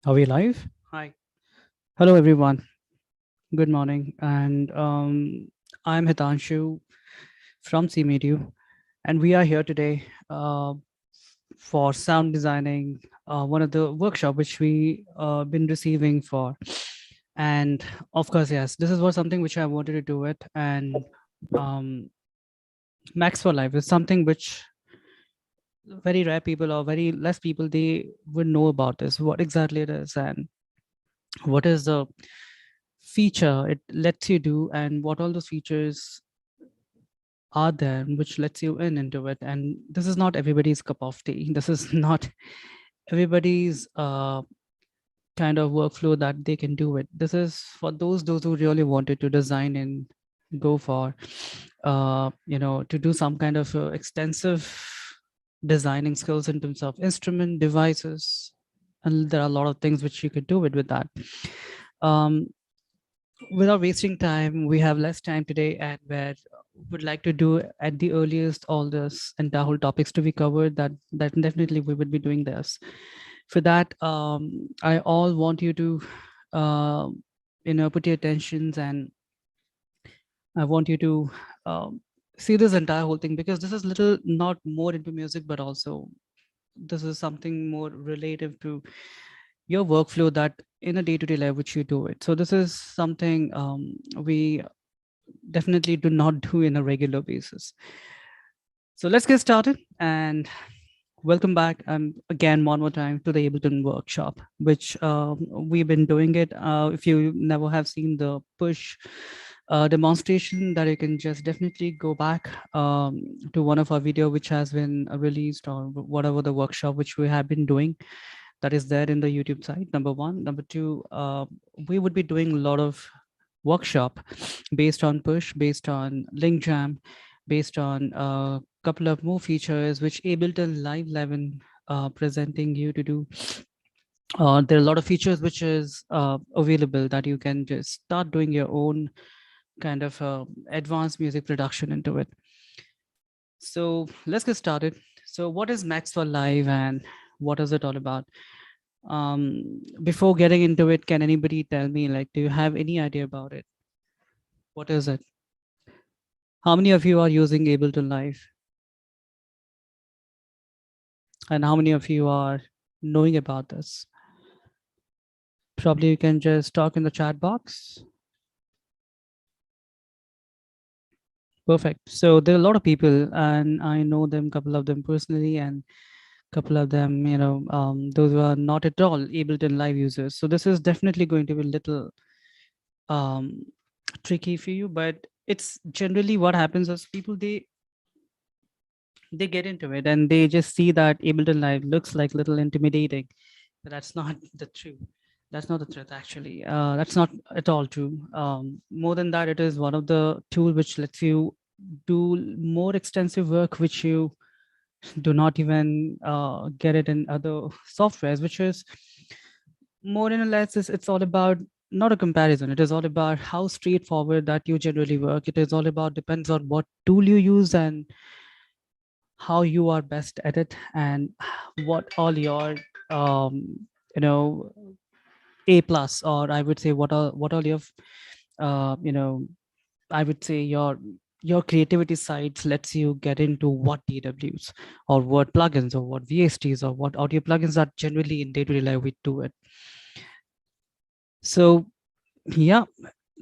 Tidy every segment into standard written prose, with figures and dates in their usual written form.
Are we live? Hi. Hello, everyone. Good morning. And I'm Hitansu from CMedu. And we are here today for sound designing, one of the workshop which we been receiving for. And of course, yes, this is what something which I wanted to do it. And um, Max for Life is something which very rare people or very less people they would know about this, what exactly it is and what is the feature it lets you do and what all those features are there which lets you in into it. And this is not everybody's cup of tea. This is not everybody's kind of workflow that they can do it. This is for those who really wanted to design and go for to do some kind of extensive designing skills in terms of instrument devices, and there are a lot of things which you could do it with that. um, Without wasting time, we have less time today, and where would like to do at the earliest all this and the whole topics to be covered. That definitely we would be doing this. For that, I all want you to, uh, put your attentions, and I want you to see this entire whole thing because this is little not more into music, but also this is something more relative to your workflow that in a day-to-day life which you do it. So this is something we definitely do not do in a regular basis. So let's get started and welcome back again one more time to the Ableton workshop, which we've been doing it. If you never have seen the push demonstration, that you can just definitely go back to one of our video which has been released or whatever the workshop which we have been doing, that is there in the YouTube site. Number one. Number two, we would be doing a lot of workshop based on push, based on link jam, based on a couple of more features which Ableton Live 11 presenting you to do. There are a lot of features which is available that you can just start doing your own kind of advanced music production into it. So let's get started. So what is Max for Live and what is it all about? Before getting into it, can anybody tell me, like, do you have any idea about it? What is it? How many of you are using Ableton Live? And how many of you are knowing about this? Probably you can just talk in the chat box. Perfect. So there are a lot of people, and I know them, couple of them personally, and couple of them, those who are not at all Ableton Live users. So this is definitely going to be a little um, tricky for you, but it's generally what happens is people they get into it and they just see that Ableton Live looks like little intimidating, but that's not the truth. That's not the truth, actually. That's not at all true. More than that, it is one of the tool which lets you do more extensive work, which you do not even get it in other softwares, which is more and less it's all about not a comparison. It is all about how straightforward that you generally work. It is all about depends on what tool you use and how you are best at it and what all your um, you know a plus, or I would say what all your I would say your creativity sides lets you get into what DWs or what plugins or what VSTs or what audio plugins are generally in day-to-day life we do it. So yeah,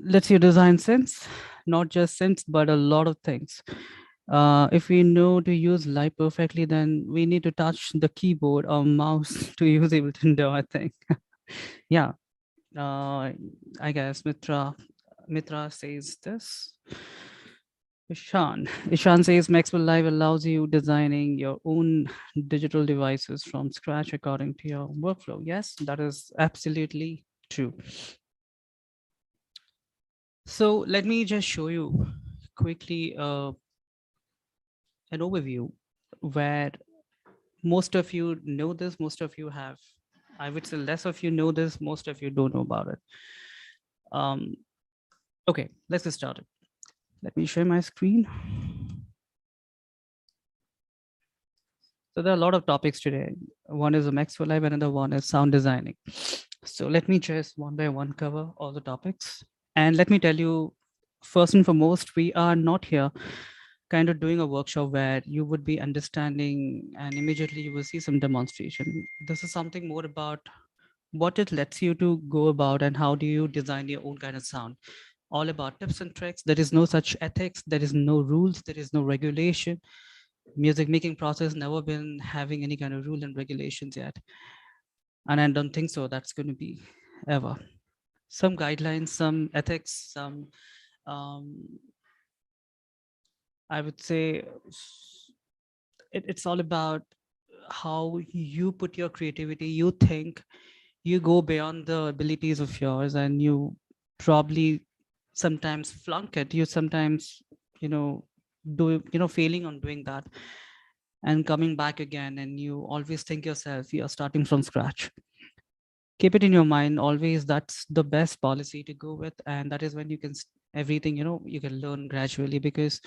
let's you design synths, not just synths, but a lot of things. If we know to use Live perfectly, then we need to touch the keyboard or mouse to use Ableton Do, I think. Yeah, I guess Mitra says this. Ishan says Maxwell Live allows you designing your own digital devices from scratch according to your workflow. Yes, that is absolutely true. So let me just show you quickly an overview where most of you know this, most of you have. I would say less of you know this, most of you don't know about it. Um, okay, let's get started. Let me share my screen. So there are a lot of topics today. One is a Max for Live, another one is sound designing. So let me just one by one cover all the topics. And let me tell you, first and foremost, we are not here kind of doing a workshop where you would be understanding and immediately you will see some demonstration. This is something more about what it lets you to go about and how do you design your own kind of sound. All about tips and tricks. There is no such ethics, there is no rules, there is no regulation. Music making process never been having any kind of rule and regulations yet. And I don't think so that's going to be ever. Some guidelines, some ethics, some um, I would say it's all about how you put your creativity. You think, you go beyond the abilities of yours, and you probably sometimes flunk it. You sometimes, you know, failing on doing that and coming back again, and you always think yourself you're starting from scratch. Keep it in your mind always, that's the best policy to go with, and that is when you can everything, you can learn gradually, because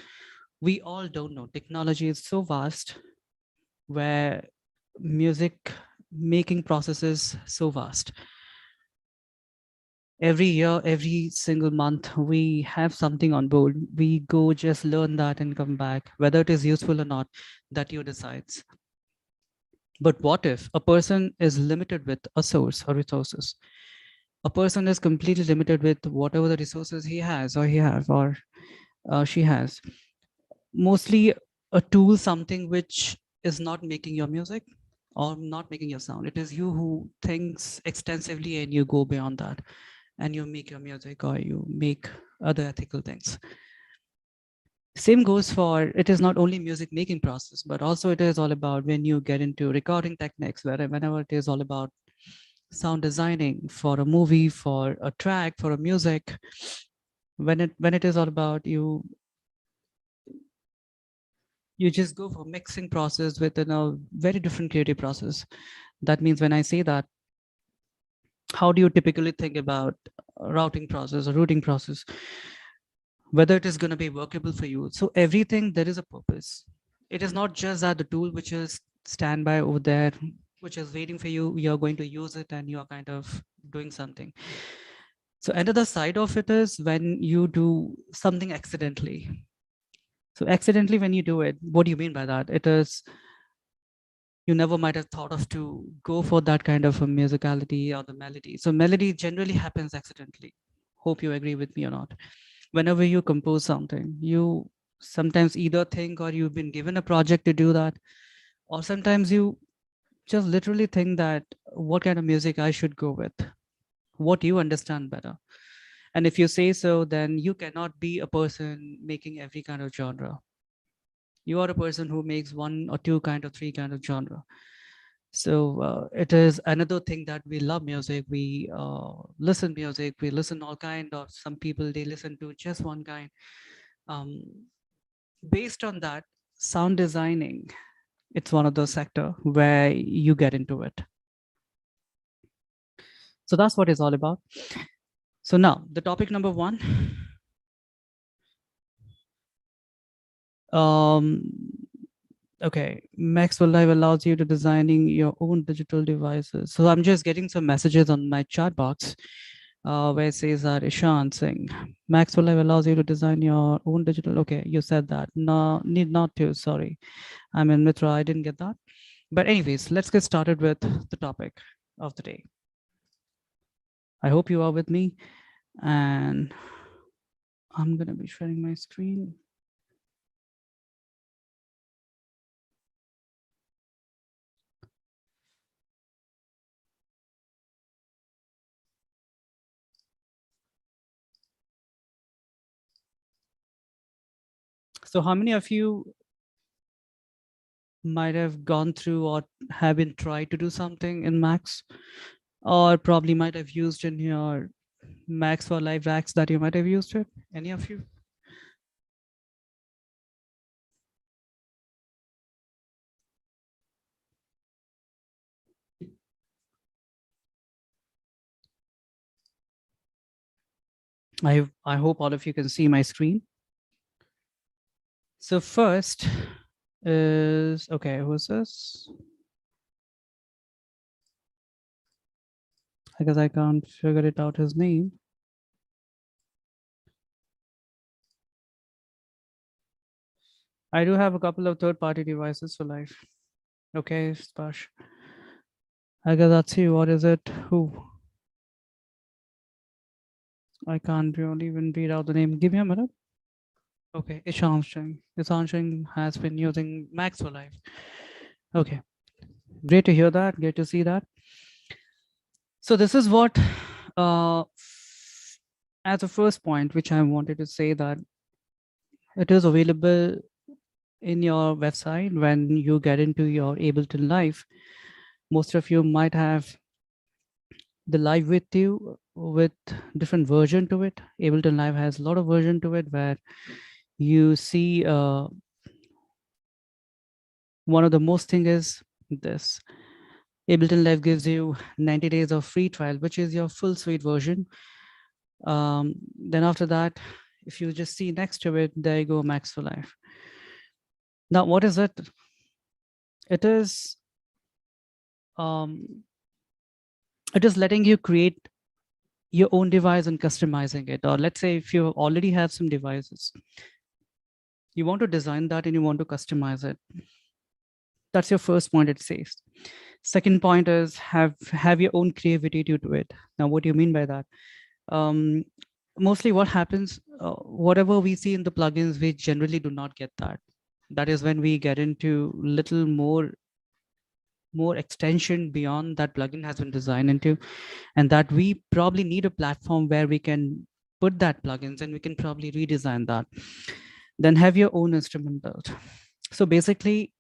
we all don't know, technology is so vast, where music making process is so vast. Every year, every single month, we have something on board. We go just learn that and come back, whether it is useful or not, that you decides. But what if a person is limited with a source or resources? A person is completely limited with whatever the resources he has or he have or she has. Mostly a tool, something which is not making your music or not making your sound. It is you who thinks extensively and you go beyond that and you make your music or you make other ethical things. Same goes for, it is not only music making process, but also it is all about when you get into recording techniques, where whenever it is all about sound designing for a movie, for a track, for a music, when it is all about you just go for mixing process within a very different creative process. That means when I say that, how do you typically think about routing process or routing process, whether it is going to be workable for you? So everything, there is a purpose. It is not just that the tool which is standby over there, which is waiting for you, you're going to use it and you are kind of doing something. So another side of it is when you do something accidentally. So accidentally, when you do it, what do you mean by that? It is, you never might have thought of to go for that kind of a musicality or the melody. So melody generally happens accidentally. Hope you agree with me or not. Whenever you compose something, you sometimes either think or you've been given a project to do that, or sometimes you just literally think that what kind of music I should go with, what you understand better. And if you say so, then you cannot be a person making every kind of genre. You are a person who makes one or two kind of three kind of genre. So it is another thing that we love music. We listen music. We listen all kind of. Some people they listen to just one kind. Um, Based on that, sound designing, it's one of those sector where you get into it. So that's what it's all about. So now the topic number one. Um, okay, Maxwell Live allows you to designing your own digital devices. So I'm just getting some messages on my chat box where it says that Ishan Singh, Maxwell Live allows you to design your own digital. Okay, you said that. No, need not to. Sorry, I'm in Mitra. I didn't get that. But anyways, let's get started with the topic of the day. I hope you are with me, and I'm gonna be sharing my screen. So how many of you might have gone through or have been tried to do something in Max, or probably might have used in your Max for Live racks that you might have used it? Any of you? I hope all of you can see my screen. So first is, okay, who's this? I guess I can't figure it out his name. I do have a couple of third-party devices for life. Okay, Spash. I guess that's you. What is it? Who? I can't really even read out the name. Give me a minute. Okay, Ishan. Ishan has been using Max for life. Okay, great to hear that. Great to see that. So this is what, uh, as a first point, which I wanted to say that it is available in your website when you get into your Ableton Live. Most of you might have the live with you with different version to it. Ableton Live has a lot of version to it where you see one of the most thing is this. Ableton Live gives you 90 days of free trial, which is your full suite version. Then after that, if you just see next to it, there you go, Max for Life. Now, what is it? It is letting you create your own device and customizing it. Or let's say if you already have some devices, you want to design that and you want to customize it. That's your first point, it says. Second point is have your own creativity to it. Now, what do you mean by that? Mostly what happens, whatever we see in the plugins, we generally do not get that. That is when we get into little more extension beyond that plugin has been designed into, and that we probably need a platform where we can put that plugins and we can probably redesign that. Then have your own instrument built. So basically,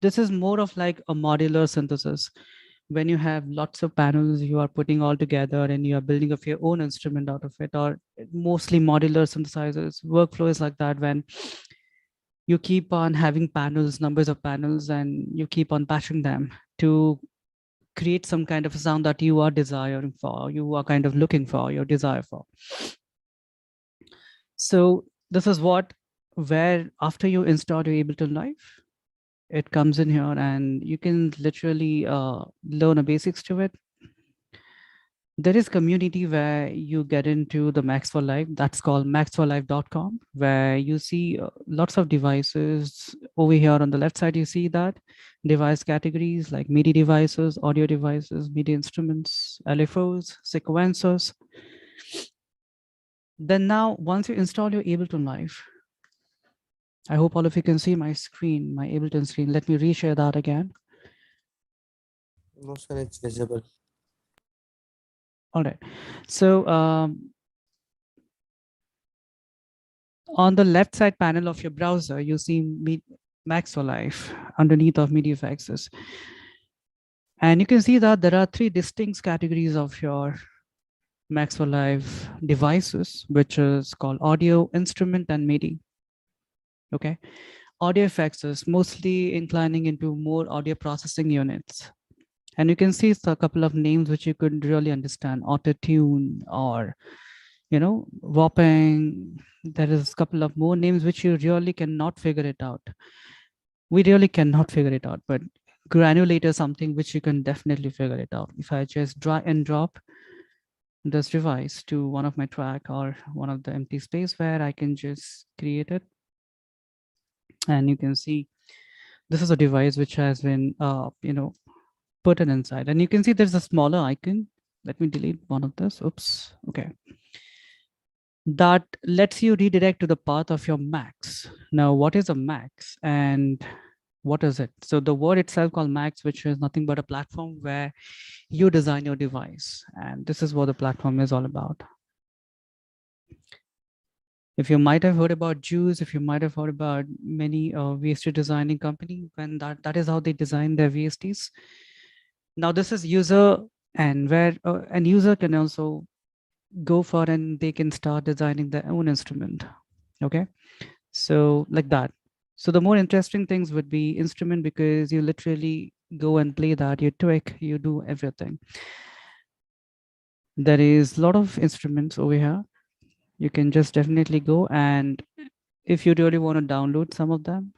this is more of like a modular synthesis. When you have lots of panels, you are putting all together and you are building up your own instrument out of it, or mostly modular synthesizers. Workflow is like that when you keep on having panels, numbers of panels, and you keep on patching them to create some kind of a sound that you are desiring for, you are kind of looking for, your desire for. So this is what, where after you install your Ableton Live, it comes in here and you can literally learn the basics to it. There is community where you get into the Max for Life. That's called maxforlife.com, where you see lots of devices. Over here on the left side, you see that device categories like MIDI devices, audio devices, MIDI instruments, LFOs, sequencers. Then now, once you install your Ableton Live, I hope all of you can see my screen, my Ableton screen. Let me reshare that again. No, sir, it's visible. All right. So on the left side panel of your browser, you see Max for Life underneath of MIDI effects. And you can see that there are three distinct categories of your Max for Life devices, which is called audio, instrument, and MIDI. Okay. Audio effects is mostly inclining into more audio processing units. And you can see a couple of names which you could really understand, auto tune or, warping. There is a couple of more names which you really cannot figure it out. We really cannot figure it out, but Granulator is something which you can definitely figure it out. If I just drag and drop this device to one of my track or one of the empty space where I can just create it. And you can see this is a device which has been, put it inside. And you can see there's a smaller icon. Let me delete one of this. Oops. Okay. That lets you redirect to the path of your max. Now, what is a max and what is it? So the word itself called max, which is nothing but a platform where you design your device. And this is what the platform is all about. If you might have heard about Jews, if you might have heard about many VST designing company, when that is how they design their VSTs. Now this is user, and where an user can also go for and they can start designing their own instrument. Okay, so like that. So the more interesting things would be instrument, because you literally go and play that, you tweak, you do everything. There is a lot of instruments over here. You can just definitely go, and if you really want to download some of them,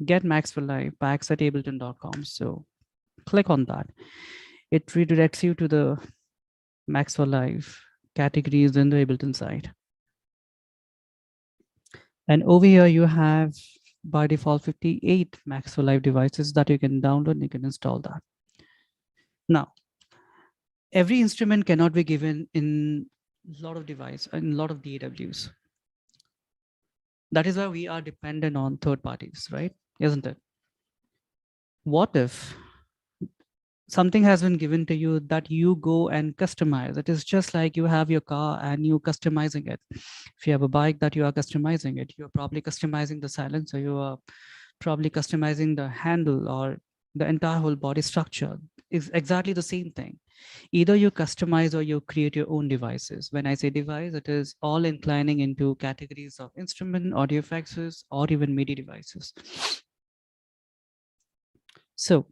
get Max for Live, packs at ableton.com. So click on that. It redirects you to the Max for Life categories in the Ableton side. And over here, you have by default 58 Max for Life devices that you can download and you can install that. Now, every instrument cannot be given in a lot of device and a lot of DAWs. That is why we are dependent on third parties, right? Isn't it? What if something has been given to you that you go and customize? It is just like you have your car and you customizing it. If you have a bike that you are customizing it, you're probably customizing the silencer, you are probably customizing the handle or the entire whole body structure. Is exactly the same thing. Either you customize or you create your own devices. When I say device, it is all inclining into categories of instrument, audio effects, or even MIDI devices. So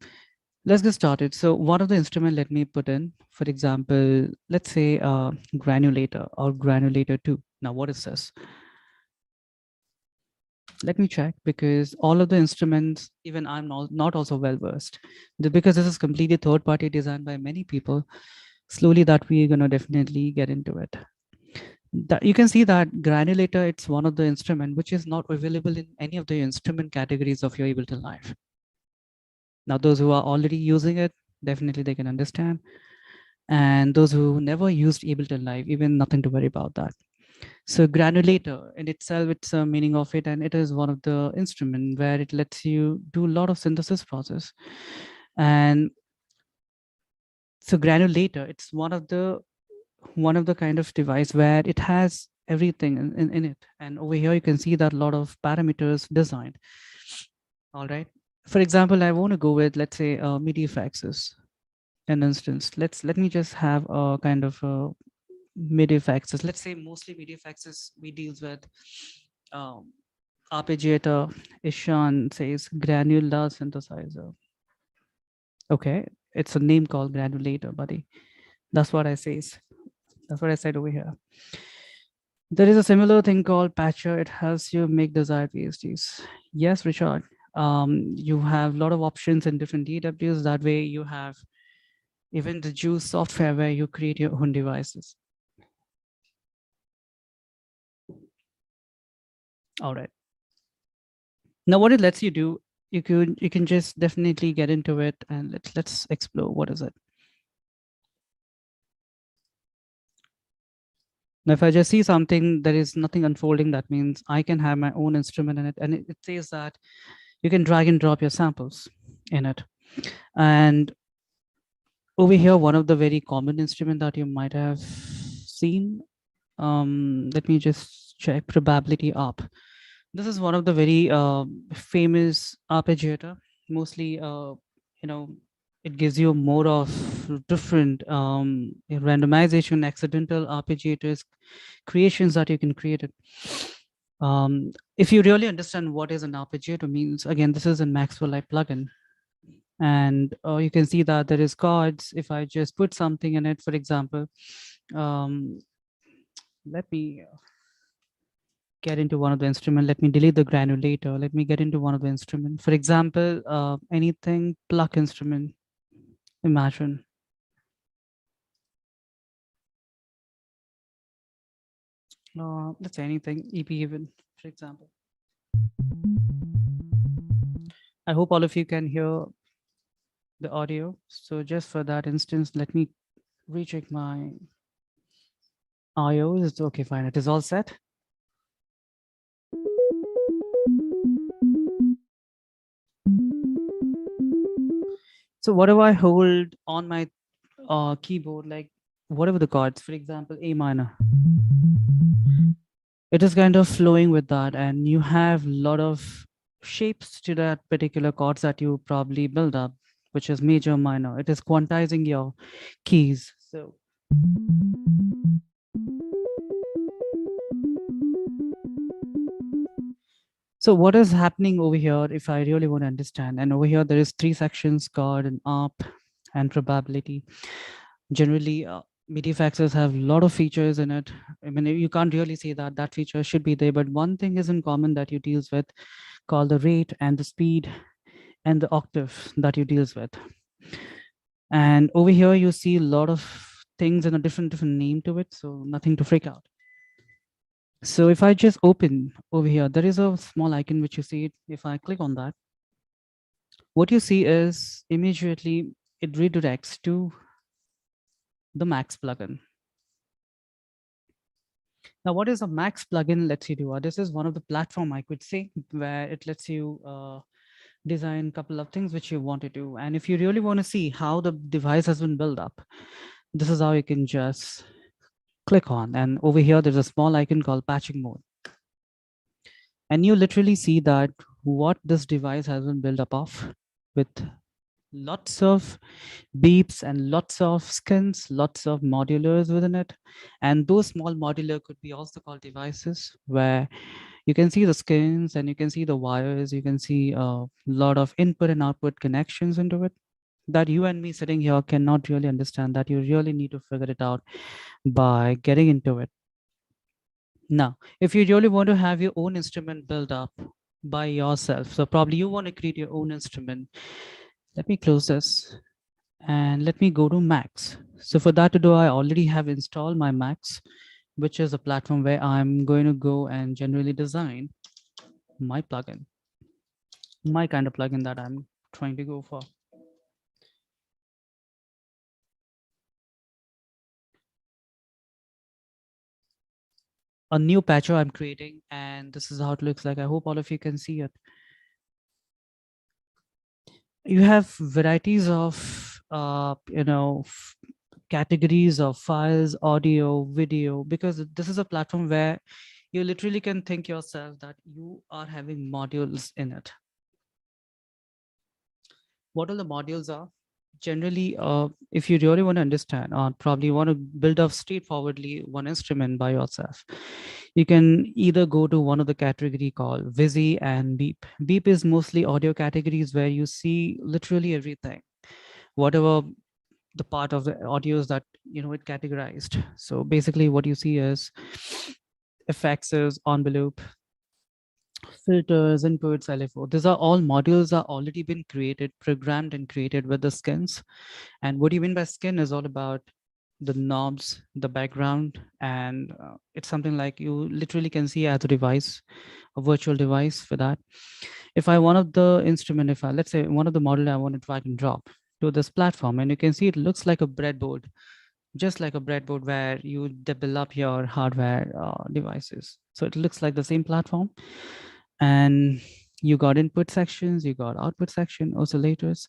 let's get started. So one of the instrument, let me put in, for example, let's say Granulator or Granulator 2. Now, what is this? Let me check, because all of the instruments, even I'm not also well versed, because this is completely third party designed by many people. Slowly that we're going to definitely get into it. That you can see that Granulator, it's one of the instrument which is not available in any of the instrument categories of your Ableton Live. Now, those who are already using it, definitely they can understand. And those who never used Ableton Live, even nothing to worry about that. So Granulator in itself, it's a meaning of it, and it is one of the instrument where it lets you do a lot of synthesis process. And so Granulator, it's one of the kind of device where it has everything in it. And over here, you can see that a lot of parameters designed. All right. For example, I want to go with, let's say, MIDI effects. An instance. Let me just have a kind of MIDI effects. Let's say mostly MIDI effects we deals with arpeggiator. Ishan says granular synthesizer. Okay, it's a name called Granulator, buddy. That's what I says. That's what I said over here. There is a similar thing called Patcher. It helps you make desired VSTs. Yes, Richard. You have a lot of options in different DWs. That way you have even the Juice software where you create your own devices. All right. Now, what it lets you do, you can just definitely get into it, and let's explore what is it. Now, if I just see something, there is nothing unfolding. That means I can have my own instrument in it, and it says that you can drag and drop your samples in it. And over here, one of the very common instrument that you might have seen. Let me just check. Probability up. This is one of the very famous arpeggiator. Mostly, it gives you more of different randomization, accidental arpeggiators, creations that you can create it. If you really understand what is an arpeggiator means, again, this is a Maxwell Live plugin. And you can see that there is chords. If I just put something in it, for example, let me get into one of the instrument. Let me delete the granulator. Let me get into one of the instrument. For example, anything pluck instrument, imagine. Let's say anything, EP even, for example. I hope all of you can hear the audio. So just for that instance, let me recheck my IO. It's okay, fine. It is all set. So whatever I hold on my keyboard, like whatever the chords, for example, A minor, it is kind of flowing with that, and you have a lot of shapes to that particular chords that you probably build up, which is major, minor. It is quantizing your keys. So what is happening over here, if I really want to understand? And over here, there is 3 sections, chord and ARP and probability. Generally, MIDI effects have a lot of features in it. I mean, you can't really say that that feature should be there, but one thing is in common that you deals with, called the rate and the speed and the octave that you deals with. And over here, you see a lot of things and a different name to it. So nothing to freak out. So if I just open over here, there is a small icon which you see. If I click on that, what you see is immediately it redirects to the Max plugin. Now, what is a Max plugin lets you do? This is one of the platform I could say where it lets you design a couple of things which you want to do. And if you really want to see how the device has been built up, this is how you can just click on. And over here, there's a small icon called patching mode. And you literally see that what this device has been built up of with lots of beeps and lots of skins, lots of modulars within it. And those small modular could be also called devices where you can see the skins and you can see the wires, you can see a lot of input and output connections into it that you and me sitting here cannot really understand, that you really need to figure it out by getting into it. Now, if you really want to have your own instrument built up by yourself, so probably you want to create your own instrument. Let me close this and let me go to Max. So for that to do, I already have installed my Max, which is a platform where I'm going to go and generally design my plugin, my kind of plugin that I'm trying to go for. A new patcher I'm creating, and this is how it looks like. I hope all of you can see it. You have varieties of categories of files, audio, video, because this is a platform where you literally can think yourself that you are having modules in it. What all the modules are? Generally, if you really want to understand or probably want to build up straightforwardly one instrument by yourself, you can either go to one of the category called Visi and Beep. Beep is mostly audio categories where you see literally everything, whatever the part of the audios that it categorized. So basically what you see is effects, is envelope, filters, inputs, LFO. These are all modules are already been created, programmed and created with the skins. And what do you mean by skin is all about the knobs, the background, and it's something like you literally can see as a device, a virtual device for that. If I one of the instrument, if I let's say one of the model I want to drag and drop to this platform, and you can see it looks like a breadboard, just like a breadboard where you develop your hardware devices. So it looks like the same platform, and you got input sections, you got output section, oscillators.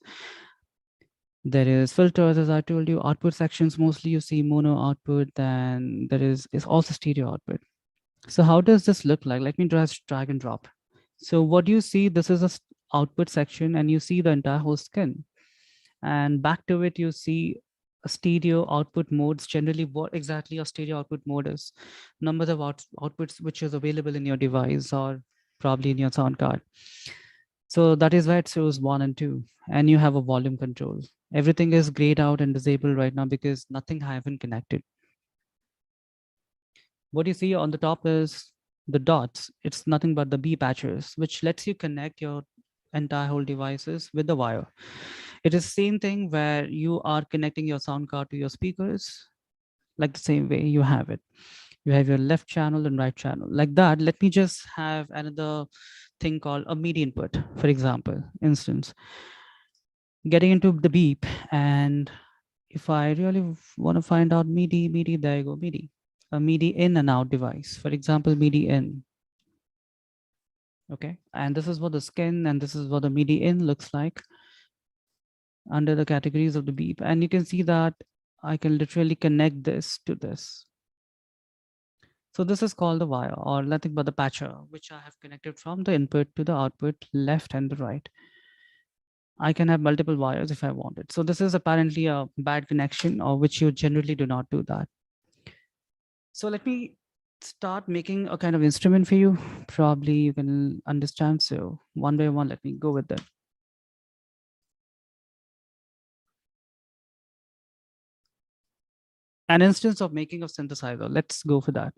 There is filters, as I told you, output sections, mostly you see mono output, then there is also stereo output. So how does this look like? Let me just drag and drop. So what you see, this is a output section and you see the entire whole skin. And back to it, you see a stereo output modes. Generally, what exactly a stereo output mode is. Numbers of outputs which is available in your device or probably in your sound card. So that is why it shows 1 and 2. And you have a volume control. Everything is grayed out and disabled right now because nothing haven't connected. What you see on the top is the dots. It's nothing but the B patches, which lets you connect your entire whole devices with the wire. It is the same thing where you are connecting your sound card to your speakers, like the same way you have it. You have your left channel and right channel. Like that, let me just have another thing called a MIDI input, for example, instance. Getting into the beep, and if I really want to find out MIDI, there you go, MIDI. A MIDI in and out device, for example, MIDI in. Okay, and this is what the skin and this is what the MIDI in looks like under the categories of the beep. And you can see that I can literally connect this to this. So this is called the wire or nothing but the patcher, which I have connected from the input to the output, left and the right. I can have multiple wires if I wanted. So this is apparently a bad connection or which you generally do not do that. So let me start making a kind of instrument for you. Probably you can understand. So one by one, let me go with that. An instance of making a synthesizer. Let's go for that.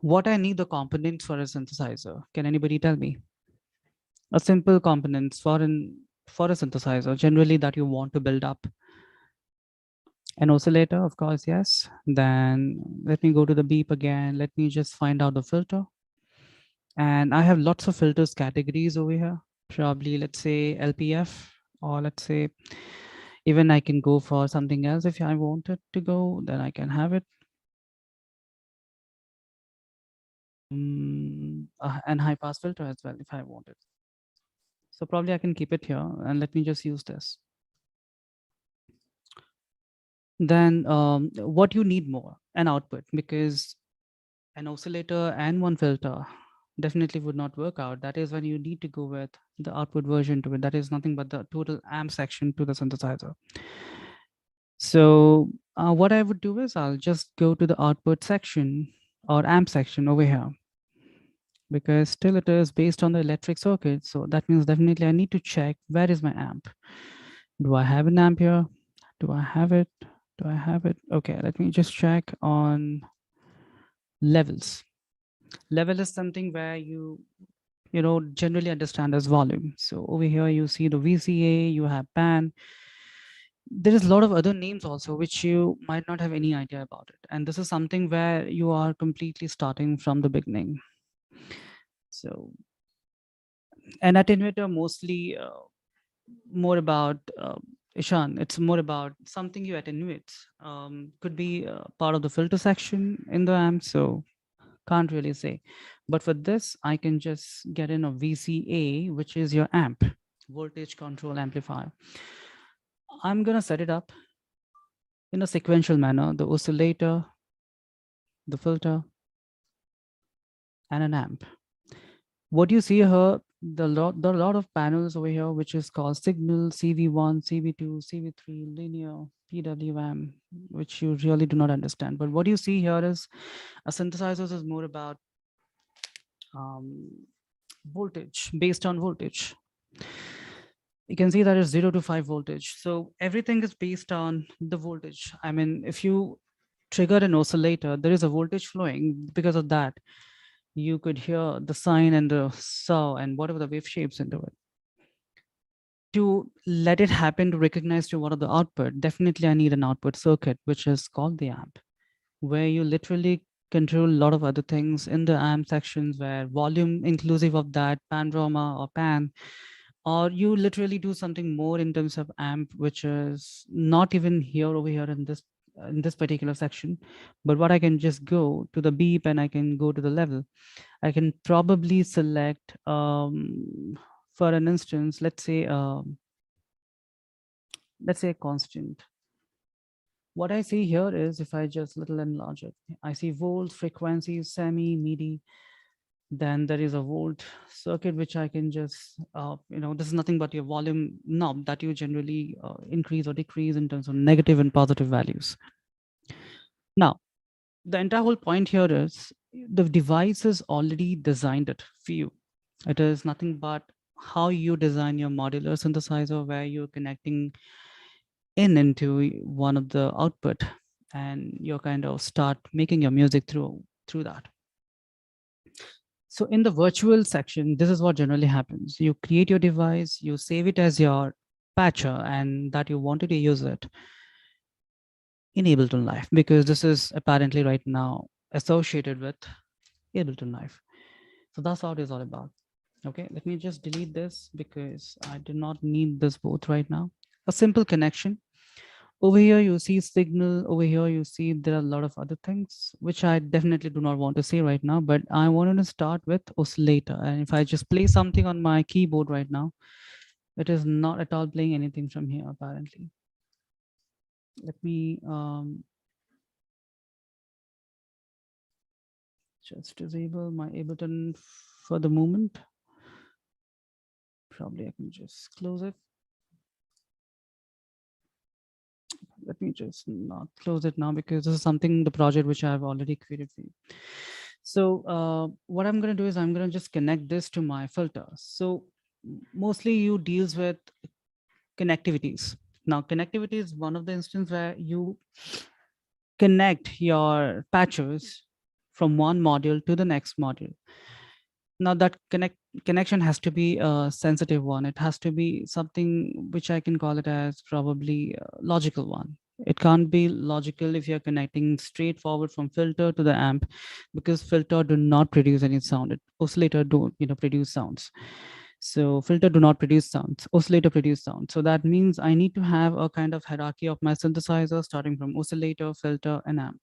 What I need the components for a synthesizer. Can anybody tell me? A simple components for a synthesizer, generally that you want to build up. An oscillator, of course, yes. Then let me go to the beep again. Let me just find out the filter. And I have lots of filters categories over here. Probably, let's say LPF, or let's say even I can go for something else if I wanted to go, then I can have it. And high pass filter as well if I wanted. So probably I can keep it here and let me just use this. Then what you need more? An output, because an oscillator and one filter definitely would not work out. That is when you need to go with the output version to it. That is nothing but the total amp section to the synthesizer. So what I would do is I'll just go to the output section or amp section over here, because still it is based on the electric circuit. So that means definitely I need to check where is my amp. Do I have an amp here? Do I have it? Do I have it? Okay, let me just check on levels. Level is something where you generally understand as volume. So over here you see the VCA, you have pan. There is a lot of other names also which you might not have any idea about it, and this is something where you are completely starting from the beginning. So an attenuator mostly more about Ishan, it's more about something you attenuate. Could be part of the filter section in the amp, so can't really say. But for this, I can just get in a VCA, which is your amp, voltage control amplifier. I'm gonna set it up in a sequential manner: the oscillator, the filter, and an amp. What you see here, there are a lot of panels over here, which is called signal, CV1, CV2, CV3, linear, PWM, which you really do not understand. But what you see here is a synthesizer is more about um, voltage, based on voltage. You can see that is 0 to 5 voltage. So everything is based on the voltage. I mean, if you trigger an oscillator, there is a voltage flowing. Because of that, you could hear the sine and the saw and whatever the wave shapes into it. To let it happen, to recognize to what are the output, definitely I need an output circuit, which is called the amp, where you literally control a lot of other things in the amp sections, where volume inclusive of that, panorama or pan, or you literally do something more in terms of amp, which is not even here over here in this particular section. But what I can just go to the beep and I can go to the level. I can probably select for an instance, let's say a constant. What I see here is, if I just little enlarge it, I see volts, frequencies, semi, MIDI. Then there is a volt circuit, which I can just, this is nothing but your volume knob that you generally increase or decrease in terms of negative and positive values. Now, the entire whole point here is the device is already designed it for you. It is nothing but how you design your modular synthesizer, where you're connecting in into one of the output, and you kind of start making your music through that. So in the virtual section, this is what generally happens. You create your device, you save it as your patcher, and that you wanted to use it in Ableton Live, because this is apparently right now associated with Ableton Live. So that's how it is all about. Okay, let me just delete this because I do not need this both right now. A simple connection. Over here, you see signal. Over here, you see there are a lot of other things, which I definitely do not want to say right now, but I wanted to start with oscillator. And if I just play something on my keyboard right now, it is not at all playing anything from here, apparently. Let me just disable my Ableton for the moment. Probably I can just close it. Let me just not close it now, because this is something, the project which I've already created for you. So what I'm going to do is I'm going to just connect this to my filter. So mostly you deals with connectivities. Now connectivity is one of the instances where you connect your patches from one module to the next module. Now that connection has to be a sensitive one. It has to be something which I can call it as probably a logical one. It can't be logical if you're connecting straightforward from filter to the amp, because filter do not produce any sound. Oscillator don't, produce sounds. So filter do not produce sounds. Oscillator produce sounds. So that means I need to have a kind of hierarchy of my synthesizer starting from oscillator, filter, and amp.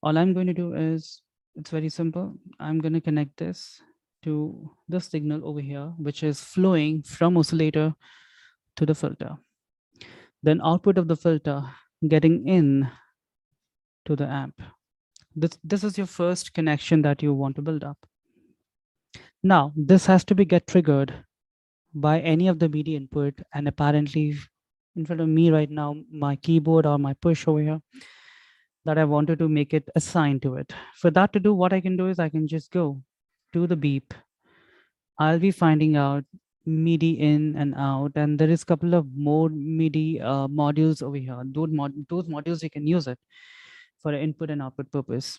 All I'm going to do is, it's very simple. I'm going to connect this to the signal over here, which is flowing from oscillator to the filter. Then output of the filter getting in to the amp. This is your first connection that you want to build up. Now, this has to be get triggered by any of the MIDI input, and apparently in front of me right now, my keyboard or my push over here, that I wanted to make it assigned to it. For that to do, what I can do is I can just go to the beep. I'll be finding out MIDI in and out, and there is a couple of more MIDI modules over here. Those modules you can use it for an input and output purpose.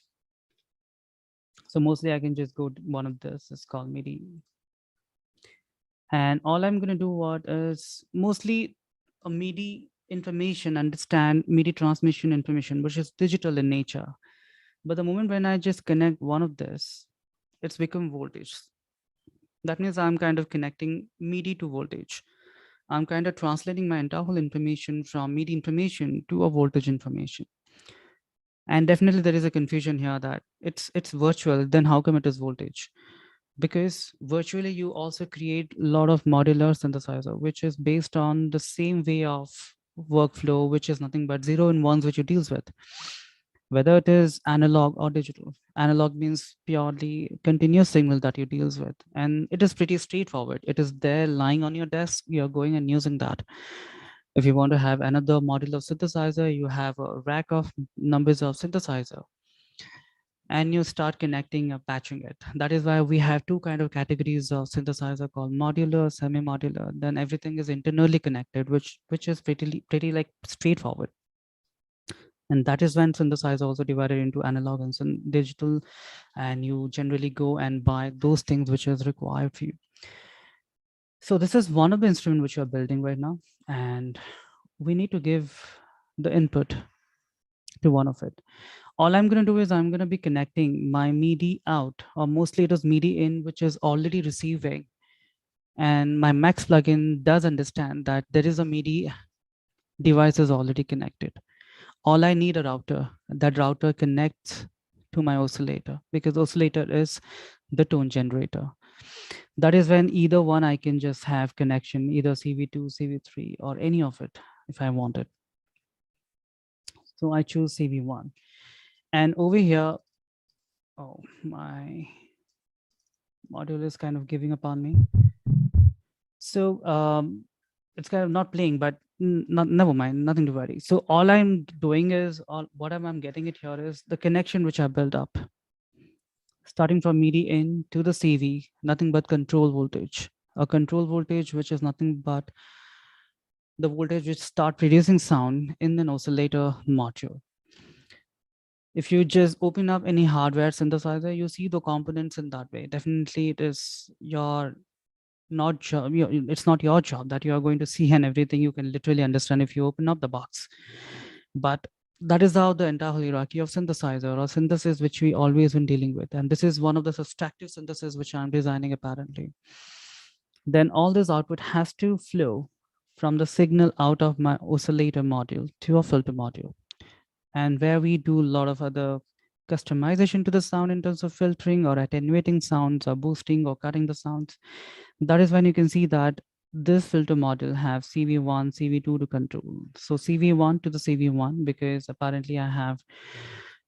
So mostly I can just go to one of this. It's called MIDI. And all I'm going to do what is mostly a MIDI information, understand MIDI transmission information, which is digital in nature. But the moment when I just connect one of this, it's become voltage. That means I'm kind of connecting MIDI to voltage. I'm kind of translating my entire whole information from MIDI information to a voltage information. And definitely there is a confusion here that it's virtual, then how come it is voltage? Because virtually you also create a lot of modular synthesizer, which is based on the same way of workflow, which is nothing but zero and ones, which it deals with, whether it is analog or digital. Analog means purely continuous signal that you deals with, and it is pretty straightforward. It is there lying on your desk, you're going and using that. If you want to have another modular synthesizer, you have a rack of numbers of synthesizer, and you start connecting or patching it. That is why we have two kind of categories of synthesizer called modular, semi-modular. Then everything is internally connected, which is pretty like straightforward. And that is when synthesizer also divided into analog and digital, and you generally go and buy those things which is required for you. So this is one of the instruments which you are building right now, and we need to give the input to one of it. All I'm going to do is I'm going to be connecting my MIDI out, or mostly it is MIDI in, which is already receiving. And my Max plugin does understand that there is a MIDI device is already connected. All I need a router. That router connects to my oscillator, because oscillator is the tone generator. That is when either one I can just have connection, either CV2, CV3, or any of it if I want it. So I choose CV1. And over here, oh, my module is kind of giving up on me. So it's kind of not playing, but never mind, nothing to worry. So all I'm doing is, what I'm getting it here is the connection which I built up, starting from MIDI in to the CV, nothing but control voltage. A control voltage, which is nothing but the voltage which start producing sound in an oscillator module. If you just open up any hardware synthesizer, you see the components in that way. Definitely it is your not job, it's not your job that you are going to see, and everything you can literally understand if you open up the box. But that is how the entire hierarchy of synthesizer or synthesis which we always been dealing with, and this is one of the subtractive synthesis which I'm designing apparently. Then all this output has to flow from the signal out of my oscillator module to a filter module, and where we do a lot of other customization to the sound in terms of filtering or attenuating sounds or boosting or cutting the sounds. That is when you can see that this filter module have CV1, CV2 to control. So CV1 to the CV1, because apparently I have,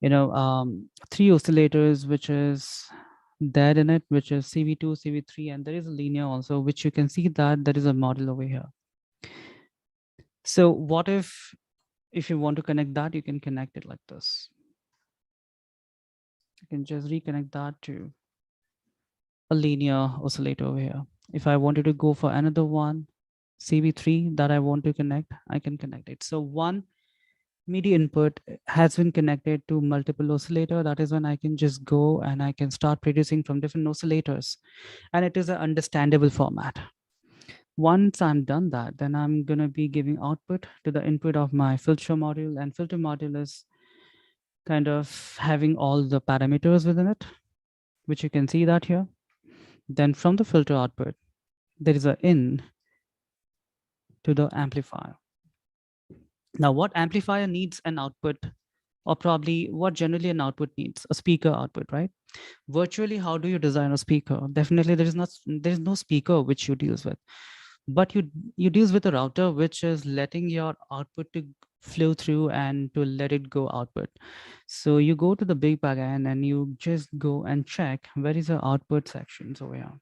three oscillators, which is there in it, which is CV2, CV3, and there is a linear also, which you can see that there is a model over here. So what if you want to connect that, you can connect it like this. You can just reconnect that to a linear oscillator over here. If I wanted to go for another one, CV3 that I want to connect, I can connect it. So one MIDI input has been connected to multiple oscillator. That is when I can just go and I can start producing from different oscillators. And it is an understandable format. Once I'm done that, then I'm going to be giving output to the input of my filter module, and filter module is kind of having all the parameters within it, which you can see that here. Then from the filter output, there is a in to the amplifier. Now, what amplifier needs an output, or probably what generally an output needs? A speaker output, right? Virtually, how do you design a speaker? Definitely, there is no speaker which you deals with, but you deals with a router which is letting your output to flow through and to let it go output. So you go to the big backend and you just go and check where is the output sections over here.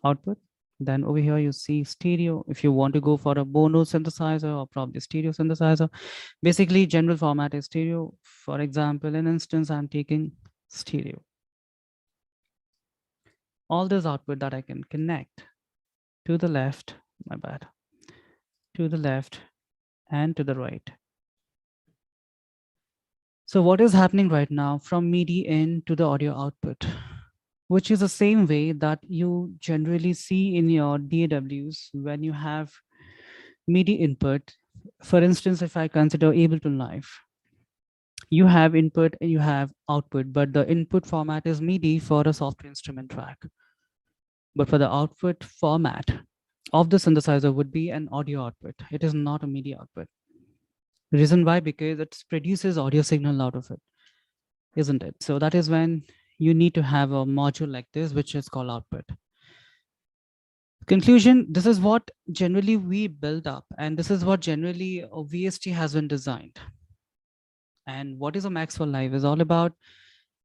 Output. Then over here you see stereo. If you want to go for a mono synthesizer or probably stereo synthesizer, basically general format is stereo. For example, in instance, I'm taking stereo. All this output that I can connect to the left, my bad, to the left and to the right. So what is happening right now from MIDI in to the audio output, which is the same way that you generally see in your DAWs when you have MIDI input. For instance, if I consider Ableton Live, you have input and you have output, but the input format is MIDI for a software instrument track. But for the output format of the synthesizer would be an audio output. It is not a MIDI output. Reason why? Because it produces audio signal out of it, isn't it? So that is when you need to have a module like this, which is called output. Conclusion, this is what generally we build up, and this is what generally a VST has been designed. And what is a Maxwell Live is all about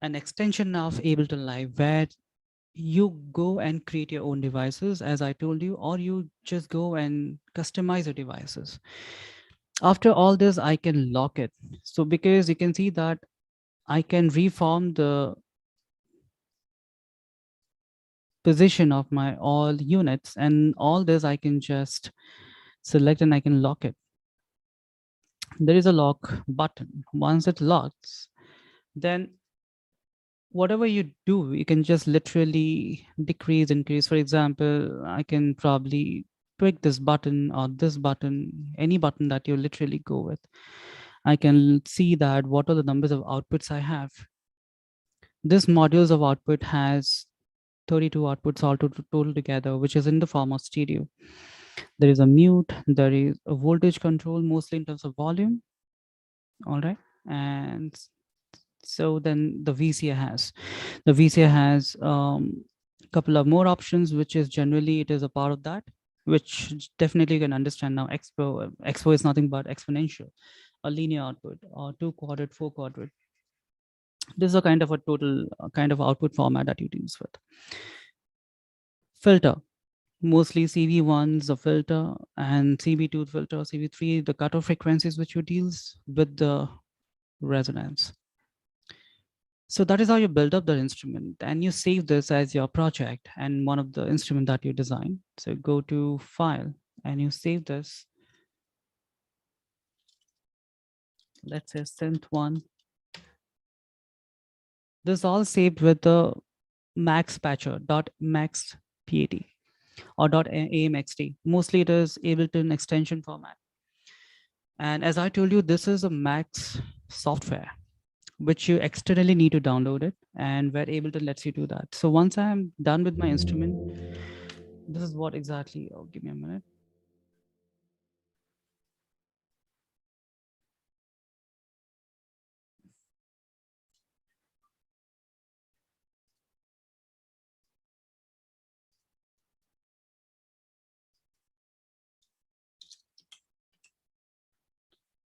an extension of Ableton Live, where you go and create your own devices, as I told you, or you just go and customize your devices. After all this, I can lock it. So because you can see that I can reform the position of my all units, and all this I can just select and I can lock it. There is a lock button. Once it locks, then whatever you do, you can just literally decrease, increase. For example, I can probably tweak this button or this button, any button that you literally go with. I can see that what are the numbers of outputs I have. This modules of output has 32 outputs all total together, which is in the form of stereo. There is a mute, there is a voltage control, mostly in terms of volume. All right. And so then the VCA has a couple of more options, which is generally it is a part of that, which definitely you can understand now. Expo is nothing but exponential, a linear output, or 2 quadrant, 4 quadrant. This is a kind of a total kind of output format that you use with. Filter, mostly CV1's the filter, and CV2 filter, CV3 the cutoff frequencies, which you deals with the resonance. So that is how you build up the instrument, and you save this as your project and one of the instrument that you design. So go to file and you save this. Let's say synth one. This is all saved with the max patcher .max pat or .amxt. Mostly it is Ableton extension format. And as I told you, this is a max software which you externally need to download it, and where Ableton lets you do that. So once I'm done with my instrument, this is what exactly, oh, give me a minute.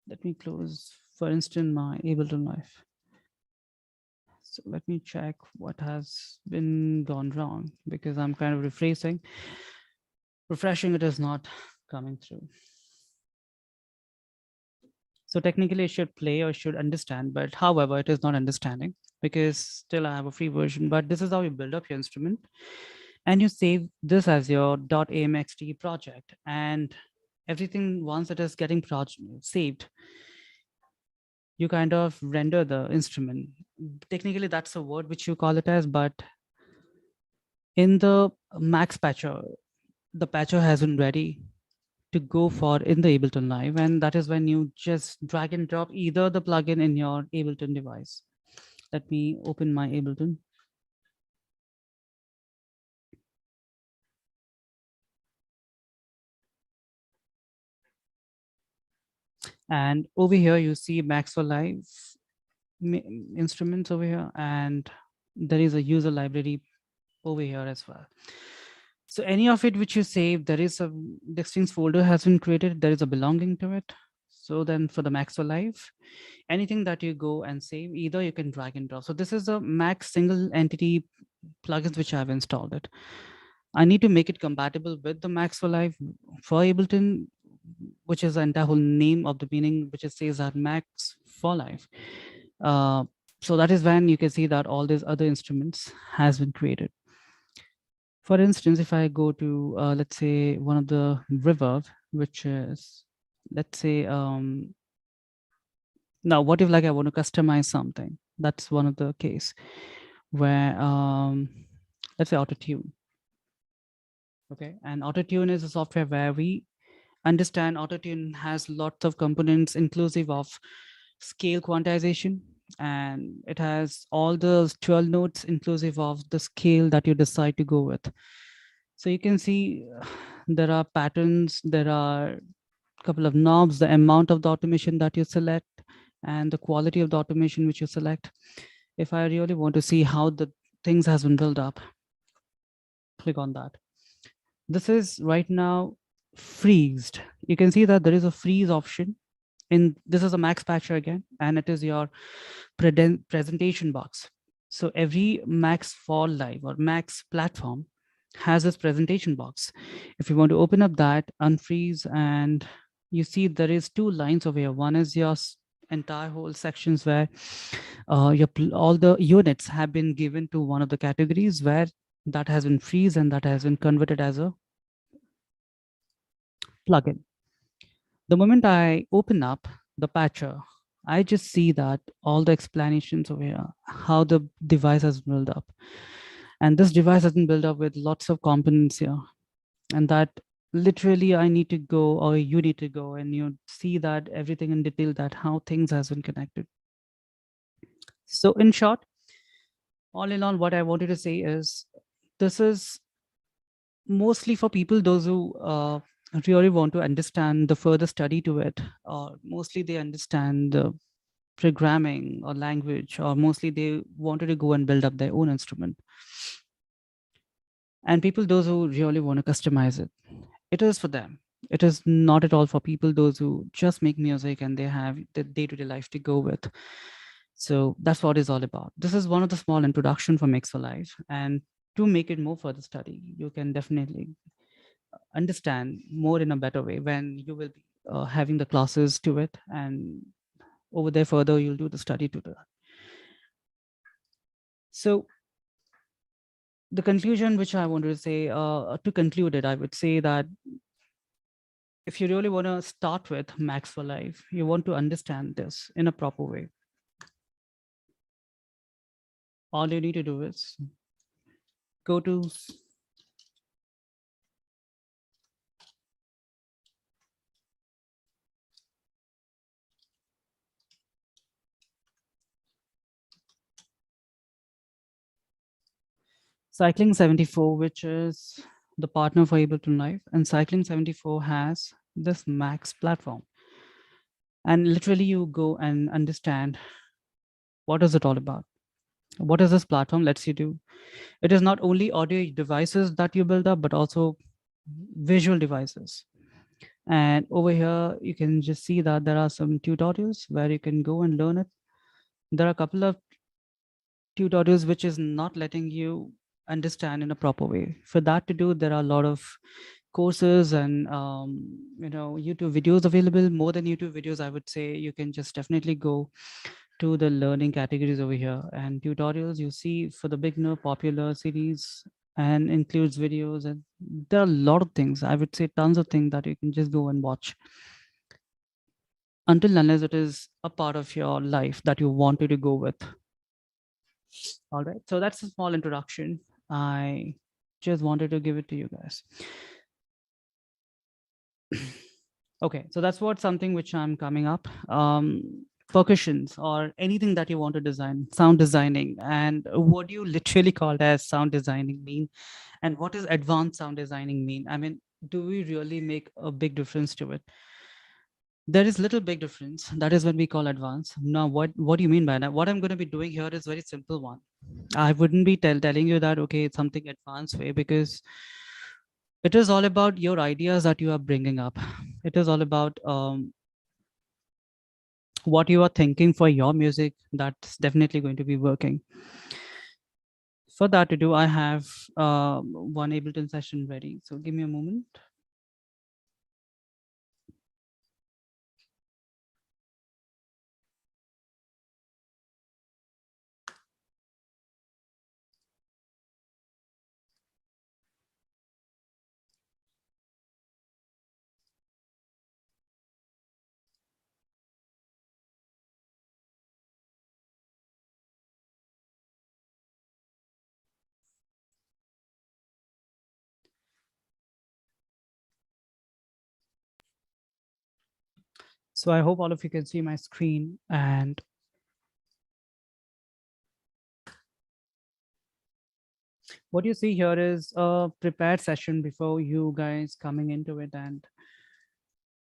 Let me close, for instance, my Ableton Live. So let me check what has been gone wrong, because I'm kind of refreshing, it is not coming through. So technically it should play or should understand, but however, it is not understanding because still I have a free version. But this is how you build up your instrument, and you save this as your .amxt project, and everything once it is getting saved, you kind of render the instrument. Technically, that's a word which you call it as, but In the Max patcher, the patcher has been ready to go for in the Ableton Live, and that is when you just drag and drop either the plugin in your Ableton device. Let me open my Ableton. And over here, you see Max for Live instruments over here, and there is a user library over here as well. So any of it which you save, there is a Distings folder has been created. There is a belonging to it. So then for the Max for Live, anything that you go and save, either you can drag and drop. So this is a Max single entity plugins which I've installed it. I need to make it compatible with the Max for Live for Ableton, which is the entire whole name of the meaning, which it says that Max for Live. So that is when you can see that all these other instruments has been created. For instance, if I go to, let's say, one of the Reverb, which is, let's say, now what if like I want to customize something? That's one of the case where, let's say auto-tune. Okay, and auto-tune is a software where we understand auto-tune has lots of components inclusive of scale quantization, and it has all the 12 notes inclusive of the scale that you decide to go with. So you can see there are patterns, there are a couple of knobs, the amount of the automation that you select, and the quality of the automation which you select. If I really want to see how the things has been built up, click on that. This is right now freezed. You can see that there is a freeze option. In this is a Max patcher again, and it is your presentation box. So every Max for Live or Max platform has this presentation box. If you want to open up that, unfreeze, and you see there is two lines over here. One is your entire whole sections where all the units have been given to one of the categories where that has been freeze and that has been converted as a plugin. The moment I open up the patcher, I just see that all the explanations over here, how the device has built up. And this device has been built up with lots of components here. And that literally I need to go, or you need to go, and you see that everything in detail, that how things has been connected. So in short, all in all, what I wanted to say is this is mostly for people, those who really want to understand the further study to it, or mostly they understand the programming or language, or mostly they wanted to go and build up their own instrument. And people, those who really want to customize it, it is for them. It is not at all for people, those who just make music and they have the day-to-day life to go with. So that's what it's all about. This is one of the small introduction for Mix for Life. And to make it more further study, you can definitely understand more in a better way when you will be having the classes to it, and over there further you'll do the study to that. So the conclusion which I wanted to say, to conclude it, I would say that if you really want to start with Max for Life, you want to understand this in a proper way, all you need to do is go to Cycling 74, which is the partner for Ableton Live, and Cycling 74 has this Max platform. And literally you go and understand what is it all about. What is this platform lets you do? It is not only audio devices that you build up, but also visual devices. And over here, you can just see that there are some tutorials where you can go and learn it. There are a couple of tutorials which is not letting you understand in a proper way. For that to do, there are a lot of courses and YouTube videos available. More than YouTube videos, I would say you can just definitely go to the learning categories over here, and tutorials you see for the beginner, popular series, and includes videos, and there are a lot of things, I would say tons of things that you can just go and watch, until unless it is a part of your life that you wanted to go with. All right, so that's a small introduction. I just wanted to give it to you guys. Okay, so that's what something which I'm coming up. Percussions or anything that you want to design, sound designing, and what do you literally call as sound designing mean, and what does advanced sound designing mean? I mean, do we really make a big difference to it? There is little big difference. That is what we call advanced. Now, what do you mean by that? What I'm going to be doing here is very simple one. I wouldn't be telling you that okay, it's something advanced way, because it is all about your ideas that you are bringing up. It is all about what you are thinking for your music. That's definitely going to be working. For that to do, I have one Ableton session ready. So give me a moment. So I hope all of you can see my screen, and what you see here is a prepared session before you guys coming into it, and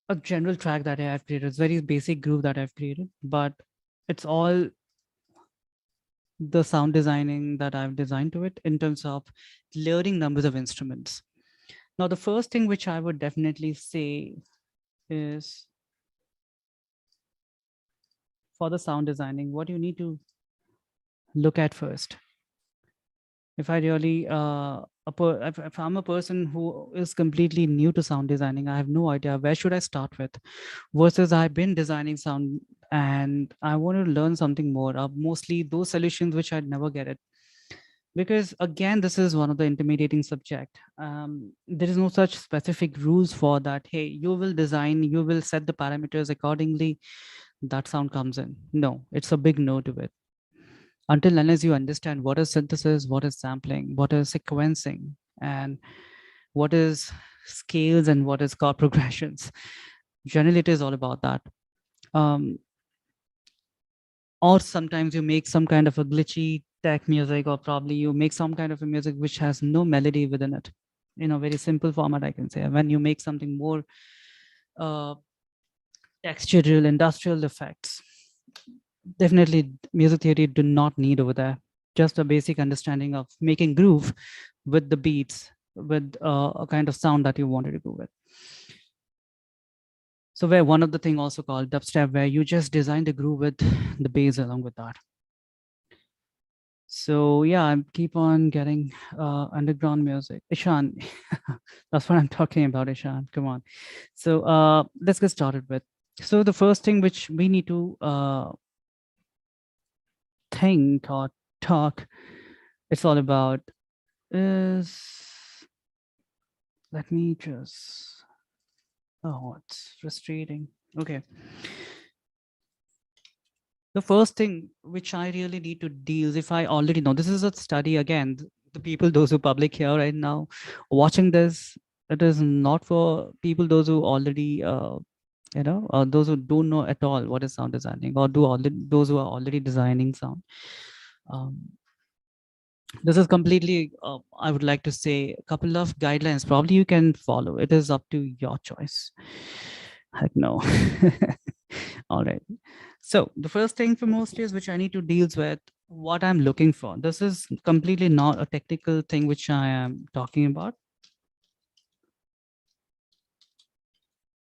a general track that I have created. It's very basic groove that I've created, but it's all the sound designing that I've designed to it in terms of layering numbers of instruments. Now, the first thing which I would definitely say is for the sound designing, what you need to look at first. If I really, if I'm a person who is completely new to sound designing, I have no idea where should I start with, versus I've been designing sound and I want to learn something more. Mostly those solutions which I'd never get it, because again this is one of the intimidating subject. There is no such specific rules for that. Hey, you will design, you will set the parameters accordingly, that sound comes in. No, it's a big no to it. Until unless you understand what is synthesis, what is sampling, what is sequencing, and what is scales and what is chord progressions, generally it is all about that. um, or sometimes you make some kind of a glitchy tech music, or probably you make some kind of a music which has no melody within it, in a very simple format, I can say. When you make something more uh, textural industrial effects, definitely music theory do not need over there. Just a basic understanding of making groove with the beats, with a kind of sound that you wanted to go with. So where one of the thing also called dubstep, where you just design the groove with the bass along with that. So yeah, I keep on getting underground music. Ishan, that's what I'm talking about, Ishan. Come on. So let's get started with. So the first thing which we need to think or talk, it's all about is, let me just, oh, it's frustrating. Okay. The first thing which I really need to deal is, if I already know, this is a study again, the people, those who public here right now watching this, it is not for people, those who already, those who don't know at all what is sound designing, or those who are already designing sound. Um, this is completely, I would like to say, a couple of guidelines. Probably you can follow. It is up to your choice. Heck no. All right. So the first thing for most is which I need to deal with what I'm looking for. This is completely not a technical thing which I am talking about.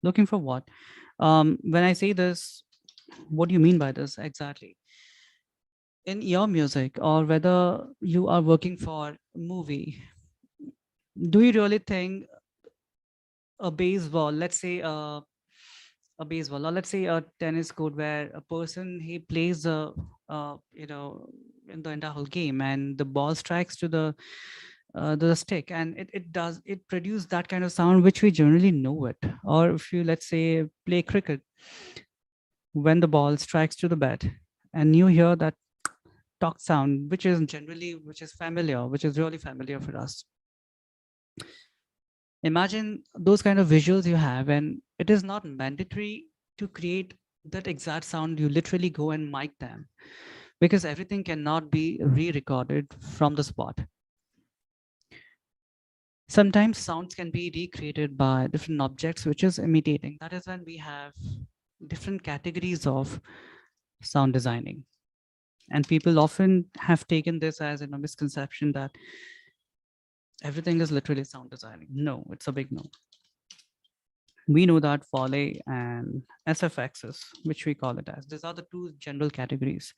Looking for what? When I say this, what do you mean by this exactly? In your music, or whether you are working for a movie, do you really think a baseball, let's say a baseball, or let's say a tennis court, where a person he plays in the entire whole game, and the ball strikes to the stick, and it produce that kind of sound which we generally know it. Or if you, let's say, play cricket, when the ball strikes to the bat and you hear that talk sound, which is generally, which is familiar, which is really familiar for us. Imagine those kind of visuals you have, and it is not mandatory to create that exact sound. You literally go and mic them because everything cannot be re-recorded from the spot. Sometimes sounds can be recreated by different objects, which is imitating. That is when we have different categories of sound designing. And people often have taken this as a misconception that everything is literally sound designing. No, it's a big no. We know that Foley and SFXs, which we call it as, these are the two general categories.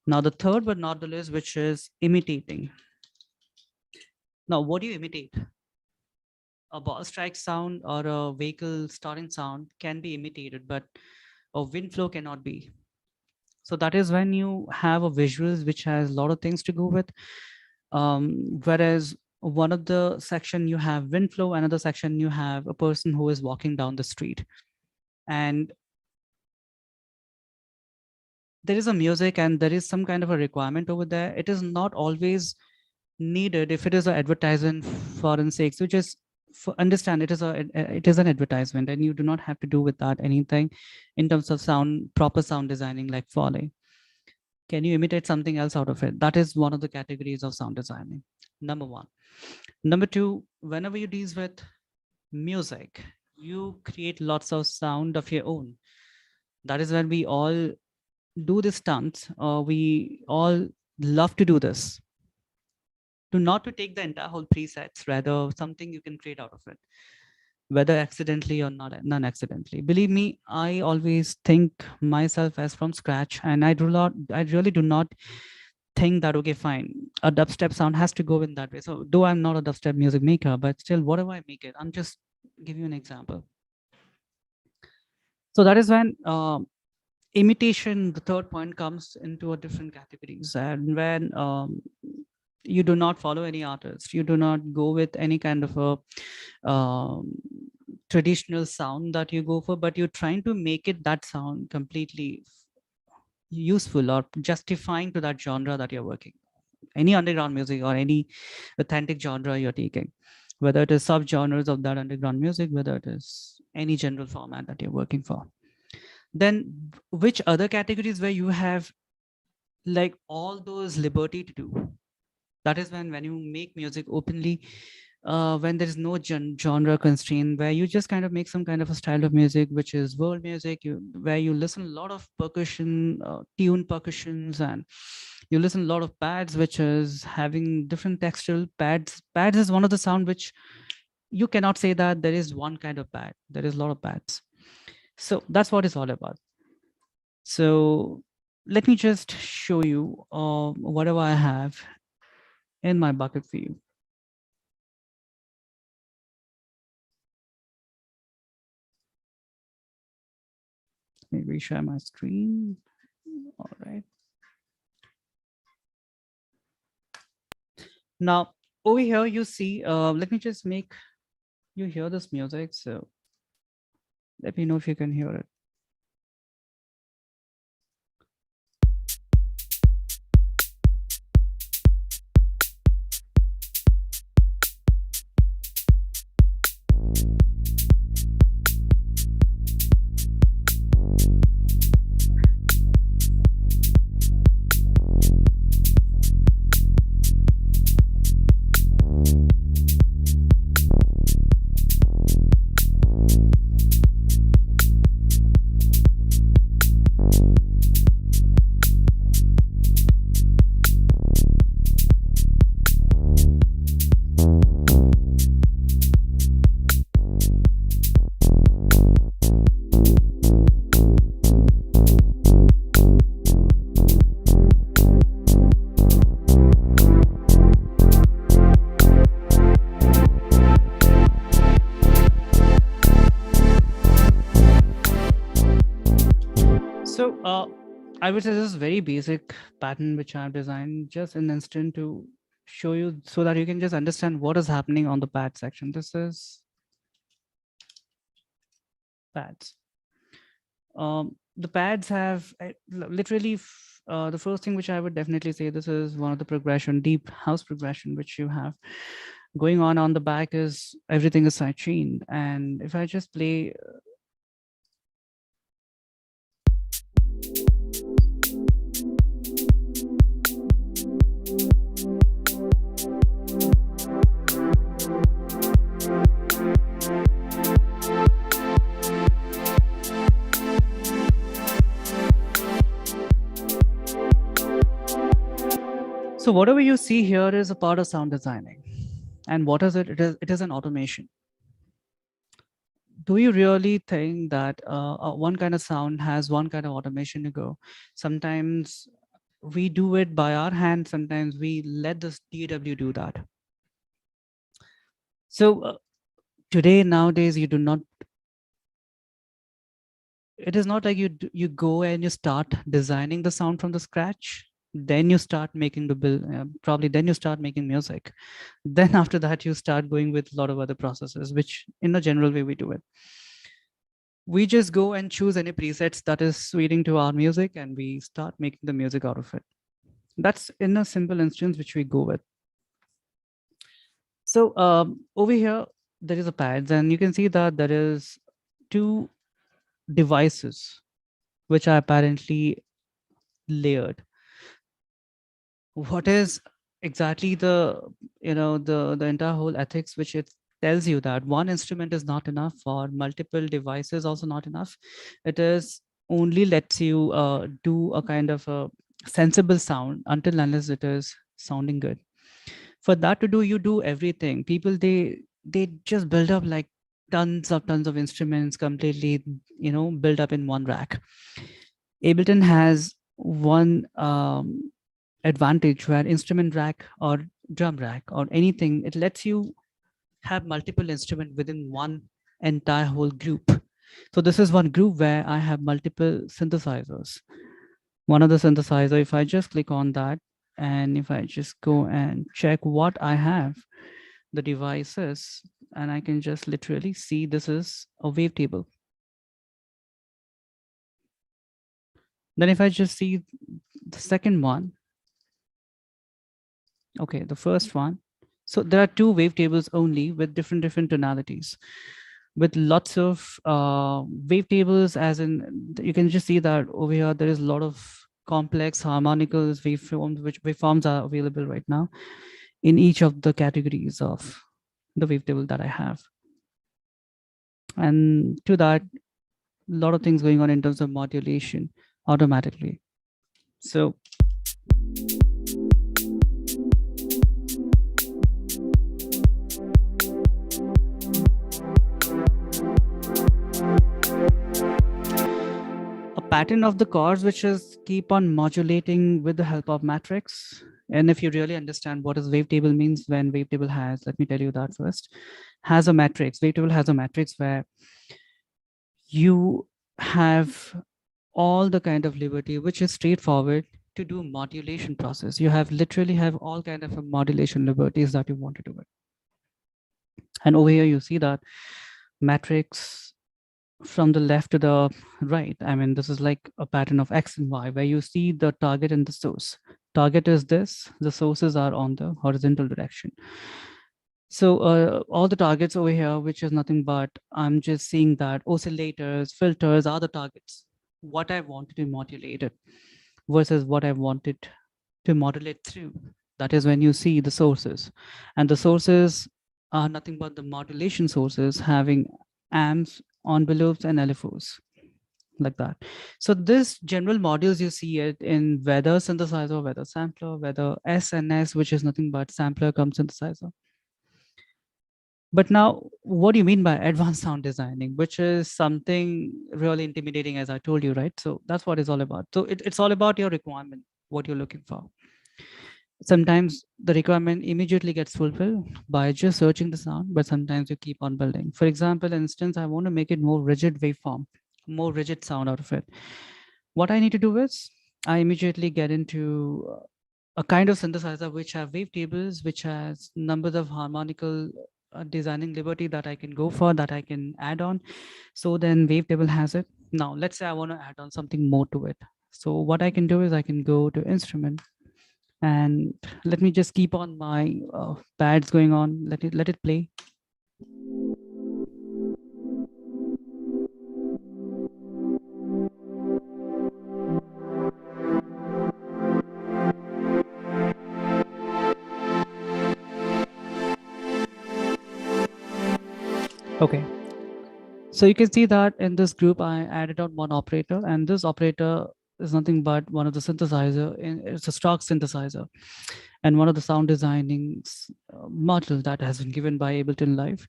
Now, the third but not the least, which is imitating. Now, what do you imitate? A ball strike sound or a vehicle starting sound can be imitated, but a wind flow cannot be. So that is when you have a visuals which has a lot of things to go with. Whereas one of the section you have wind flow, another section you have a person who is walking down the street. And there is a music and there is some kind of a requirement over there. It is not always needed if it is an advertisement for sakes, which is for understand it is an advertisement and you do not have to do with that anything in terms of sound, proper sound designing like Foley. Can you imitate something else out of it? That is one of the categories of sound designing. Number one. Number two, whenever you deal with music, you create lots of sound of your own. That is when we all do this stunts, or we all love to do this. To not to take the entire whole presets, rather something you can create out of it, whether accidentally or not non-accidentally. Believe me, I always think myself as from scratch, and I really do not think that okay, fine, a dubstep sound has to go in that way. So though I'm not a dubstep music maker, but still whatever I make it, I'm just give you an example. So that is when imitation, the third point, comes into a different categories. And when you do not follow any artist, you do not go with any kind of a traditional sound that you go for, but you're trying to make it that sound completely useful or justifying to that genre that you're working, any underground music or any authentic genre you're taking, whether it is subgenres of that underground music, whether it is any general format that you're working for. Then which other categories where you have like all those liberty to do? That is when you make music openly, when there is no genre constraint, where you just kind of make some kind of a style of music which is world music, where you listen a lot of percussion, tuned percussions, and you listen a lot of pads which is having different textural pads. Pads is one of the sound which you cannot say that there is one kind of pad, there is a lot of pads. So that's what it's all about. So let me just show you whatever I have in my bucket for you. Let me reshare my screen. All right. Now, over here, you see, let me just make you hear this music. So let me know if you can hear it. So I would say this is very basic pattern which I've designed just an instant to show you so that you can just understand what is happening on the pad section. This is pads. The pads have literally the first thing which I would definitely say, this is one of the progression, deep house progression, which you have, Going on the back is everything is sidechained. And if I just play, so whatever you see here is a part of sound designing. And what is it? It is an automation. Do you really think that one kind of sound has one kind of automation to go? Sometimes we do it by our hand. Sometimes we let the DW do that. So today, nowadays, you do not. It is not like you go and you start designing the sound from the scratch. Then you start making the bill. Probably then you start making music. Then after that, you start going with a lot of other processes, which in a general way we do it. We just go and choose any presets that is suiting to our music, and we start making the music out of it. That's in a simple instance which we go with. So over here there is a pads, and you can see that there is two devices which are apparently layered. What is exactly the entire whole ethics which it tells you that one instrument is not enough, or multiple devices also not enough. It is only lets you do a kind of a sensible sound until unless it is sounding good. For that to do, you do everything. People, they just build up like tons of instruments, completely built up in one rack. Ableton has one advantage, where instrument rack or drum rack or anything, it lets you have multiple instrument within one entire whole group. So this is one group where I have multiple synthesizers. One of the synthesizer, if I just click on that, and if I just go and check what I have, the devices, and I can just literally see this is a wavetable. Then if I just see the second one, okay, the first one. So there are two wavetables only with different tonalities, with lots of wavetables, as in you can just see that over here there is a lot of complex harmonicals waveforms, which waveforms are available right now in each of the categories of the wavetable that I have. And to that, a lot of things going on in terms of modulation automatically. So a pattern of the chords which is keep on modulating with the help of matrix. And if you really understand what is wavetable means, when wavetable has, let me tell you that first, has a matrix. Wavetable has a matrix where you have all the kind of liberty which is straightforward to do modulation process. You have literally have all kind of modulation liberties that you want to do it. And over here you see that matrix from the left to the right. I mean, this is like a pattern of X and Y, where you see the target and the source. Target is this, the sources are on the horizontal direction. So all the targets over here, which is nothing but, I'm just seeing that oscillators, filters are the targets. What I wanted to modulate it versus what I wanted to modulate through. That is when you see the sources. And the sources are nothing but the modulation sources having amps, envelopes, and LFOs, like that. So this general modules, you see it in whether synthesizer, whether sampler, whether SNS, which is nothing but sampler cum synthesizer. But now, what do you mean by advanced sound designing, which is something really intimidating, as I told you, right? So that's what it's all about. So it's all about your requirement, what you're looking for. Sometimes the requirement immediately gets fulfilled by just searching the sound, but sometimes you keep on building. For example, instance, I want to make it more rigid waveform, more rigid sound out of it. What I need to do is I immediately get into a kind of synthesizer which have wavetables, which has numbers of harmonical designing liberty that I can go for, that I can add on. So then wavetable has it. Now, let's say I want to add on something more to it. So what I can do is I can go to instrument, And let me just keep on my pads going on. Let it play. Okay. So you can see that in this group, I added on one operator, and this operator is nothing but one of the synthesizer. It's a stock synthesizer, and one of the sound designing module that has been given by Ableton Live,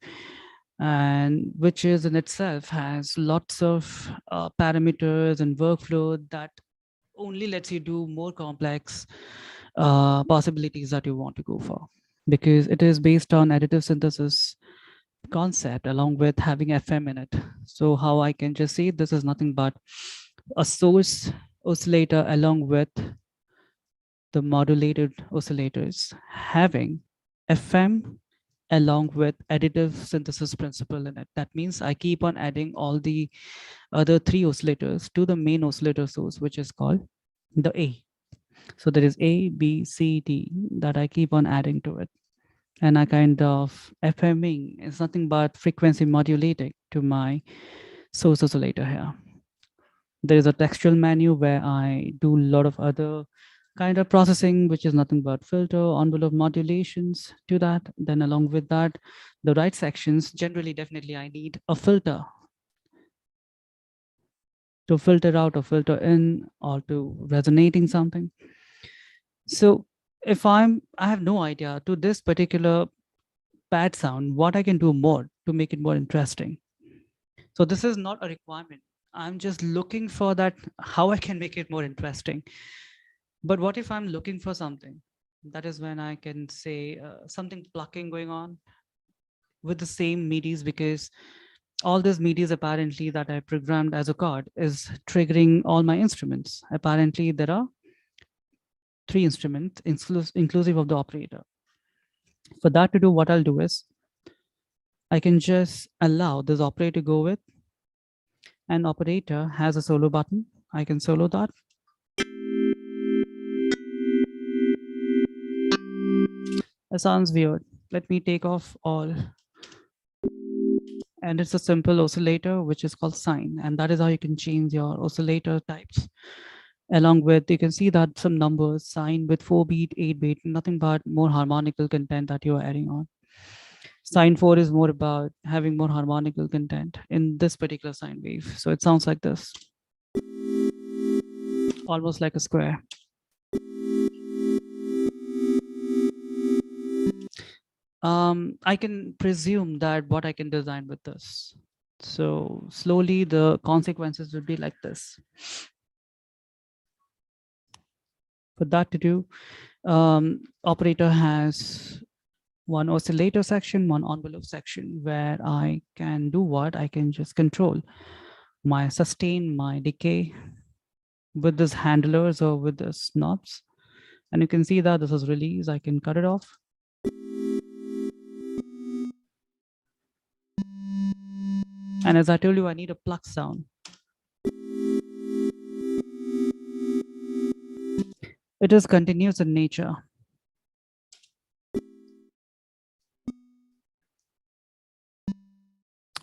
and which is in itself has lots of parameters and workflow that only lets you do more complex possibilities that you want to go for, because it is based on additive synthesis concept along with having FM in it. So how I can just say this is nothing but a source oscillator along with the modulated oscillators having FM along with additive synthesis principle in it. That means I keep on adding all the other three oscillators to the main oscillator source, which is called the A. So there is A, B, C, D that I keep on adding to it. And I kind of FMing is nothing but frequency modulating to my source oscillator here. There is a textual menu where I do a lot of other kind of processing, which is nothing but filter, envelope modulations to that. Then along with that, the right sections, generally, definitely I need a filter to filter out or filter in or to resonating something. So if I have no idea to this particular pad sound, what I can do more to make it more interesting. So this is not a requirement. I'm just looking for that, how I can make it more interesting. But what if I'm looking for something? That is when I can say something plucking going on with the same MIDIs, because all these MIDIs apparently that I programmed as a card is triggering all my instruments. Apparently there are three instruments inclusive of the operator. For that to do, what I'll do is I can just allow this operator to go with an operator has a solo button. I can solo that. That sounds weird. Let me take off all. And it's a simple oscillator, which is called sine. And that is how you can change your oscillator types. Along with, you can see that some numbers, sine with 4-beat, 8-beat, nothing but more harmonical content that you are adding on. Sine 4 is more about having more harmonical content in this particular sine wave. So it sounds like this, almost like a square. I can presume that what I can design with this. So slowly the consequences will be like this. For that to do, operator has one oscillator section, one envelope section, where I can do what? I can just control my sustain, my decay with these handlers or with the knobs. And you can see that this is release. I can cut it off. And as I told you, I need a pluck sound. It is continuous in nature.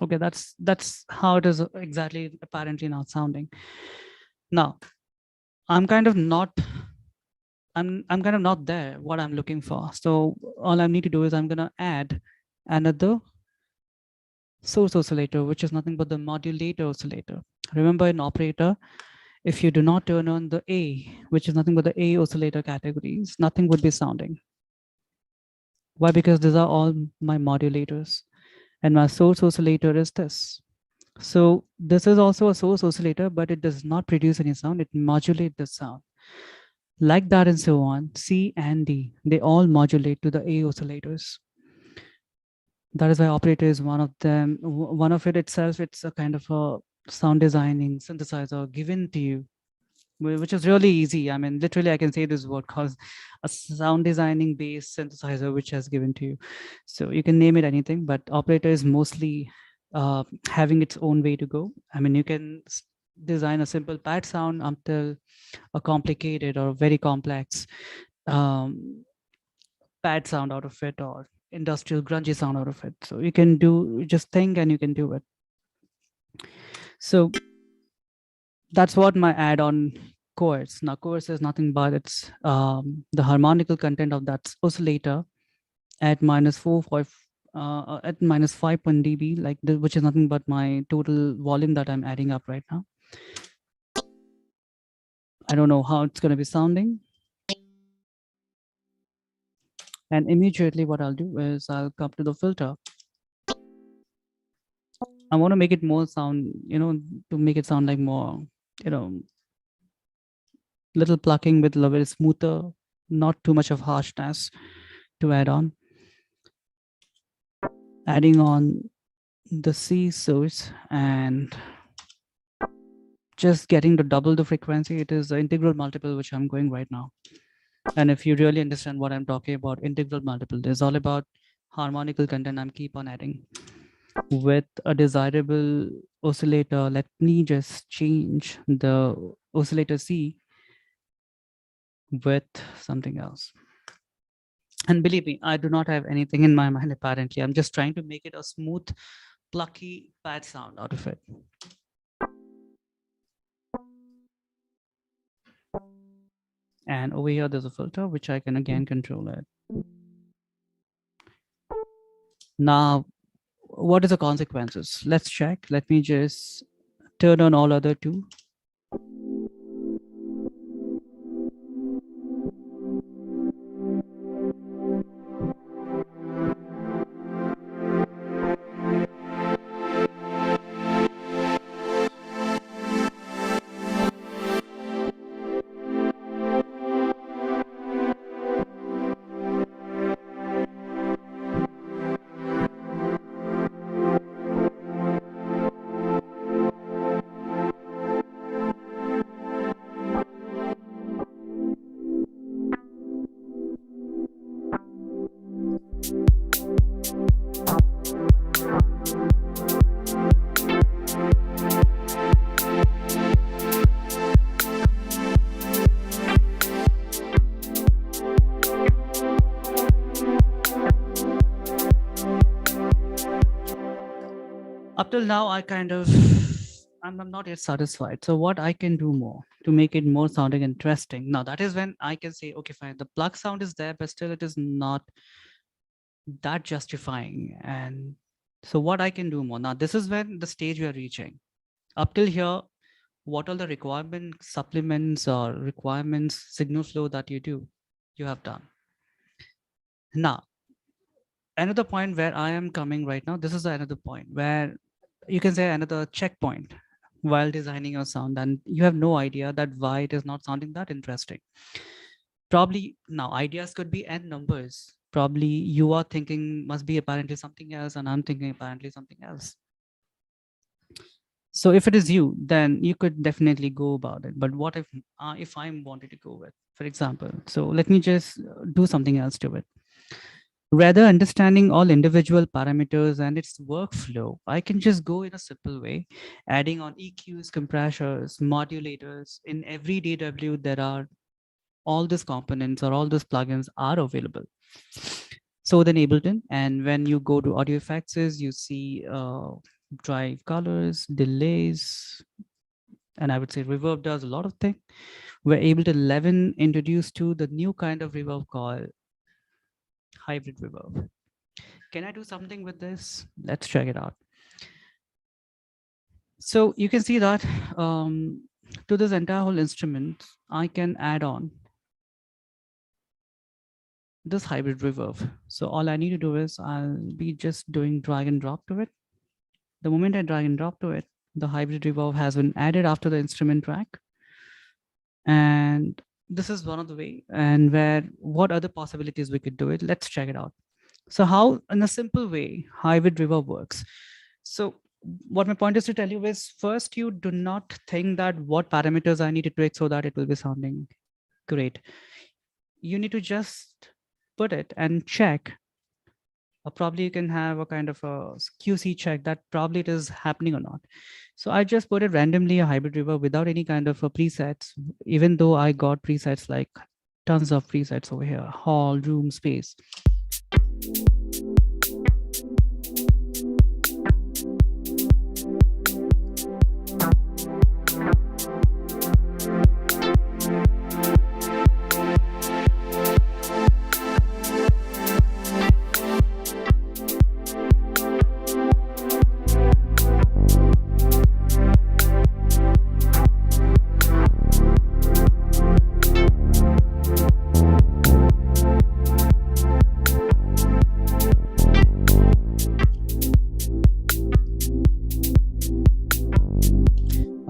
Okay, that's how it is exactly apparently now sounding. Now, I'm kind of not I'm kind of not there what I'm looking for. So all I need to do is I'm gonna add another source oscillator, which is nothing but the modulator oscillator. Remember in operator, if you do not turn on the A, which is nothing but the A oscillator categories, nothing would be sounding. Why? Because these are all my modulators and my source oscillator is this. So this is also a source oscillator, but it does not produce any sound. It modulates the sound. Like that and so on, C and D, they all modulate to the A oscillators. That is why operator is one of them. One of it itself, it's a kind of a sound designing synthesizer given to you, which is really easy. I mean, literally, I can say this word called a sound designing based synthesizer, which has given to you. So you can name it anything, but operator is mostly having its own way to go. I mean, you can design a simple pad sound until a complicated or very complex um, pad sound out of it or industrial grungy sound out of it. So you can do just think and you can do it. So that's what my add-on course. Now course is nothing but it's the harmonical content of that oscillator at minus 4 at minus 5 dB, like which is nothing but my total volume that I'm adding up right now. I don't know how it's going to be sounding. And immediately what I'll do is I'll come to the filter. I want to make it more sound, to make it sound like more, you know, little plucking with a little bit smoother, not too much of harshness to add on. Adding on the C source and just getting to double the frequency. It is the integral multiple which I'm going right now. And if you really understand what I'm talking about, integral multiple is all about harmonical content I'm keep on adding with a desirable oscillator. Let me just change the oscillator C with something else. And believe me, I do not have anything in my mind apparently. I'm just trying to make it a smooth, plucky pad sound out of it. And over here, there's a filter, which I can again control it. Now, what is the consequences? Let's check. Let me just turn on all other two. Up till now, I'm not yet satisfied. So what I can do more to make it more sounding interesting. Now that is when I can say, okay, fine, the plug sound is there, but still it is not that justifying. And so what I can do more. Now this is when the stage we are reaching. Up till here, what are the requirements, supplements or requirements, signal flow that you have done. Now, another point where I am coming right now, this is another point where you can say another checkpoint while designing your sound, and you have no idea that why it is not sounding that interesting. Probably now ideas could be n numbers. Probably you are thinking must be apparently something else, and I'm thinking apparently something else. So if it is you, then you could definitely go about it. But what if I wanted to go with, for example, so let me just do something else to it. Rather understanding all individual parameters and its workflow, I can just go in a simple way, adding on EQs, compressors, modulators. In every DW, there are all these components or all those plugins are available. So then Ableton, and when you go to audio effects, you see drive colors, delays, and I would say reverb does a lot of things. We're Ableton 11 introduced to the new kind of reverb called hybrid reverb. Can I do something with this? Let's check it out. So you can see that to this entire whole instrument, I can add on this hybrid reverb. So all I need to do is I'll be just doing drag and drop to it. The moment I drag and drop to it, the hybrid reverb has been added after the instrument track. And this is one of the way, and where what other possibilities we could do it. Let's check it out. So how, in a simple way, hybrid reverb works. So what my point is to tell you is, first, you do not think that what parameters I need to tweak so that it will be sounding great. You need to just put it and check. Or probably you can have a kind of a QC check that probably it is happening or not. So I just put it randomly a hybrid reverb without any kind of a presets, even though I got presets like tons of presets over here: hall, room, space.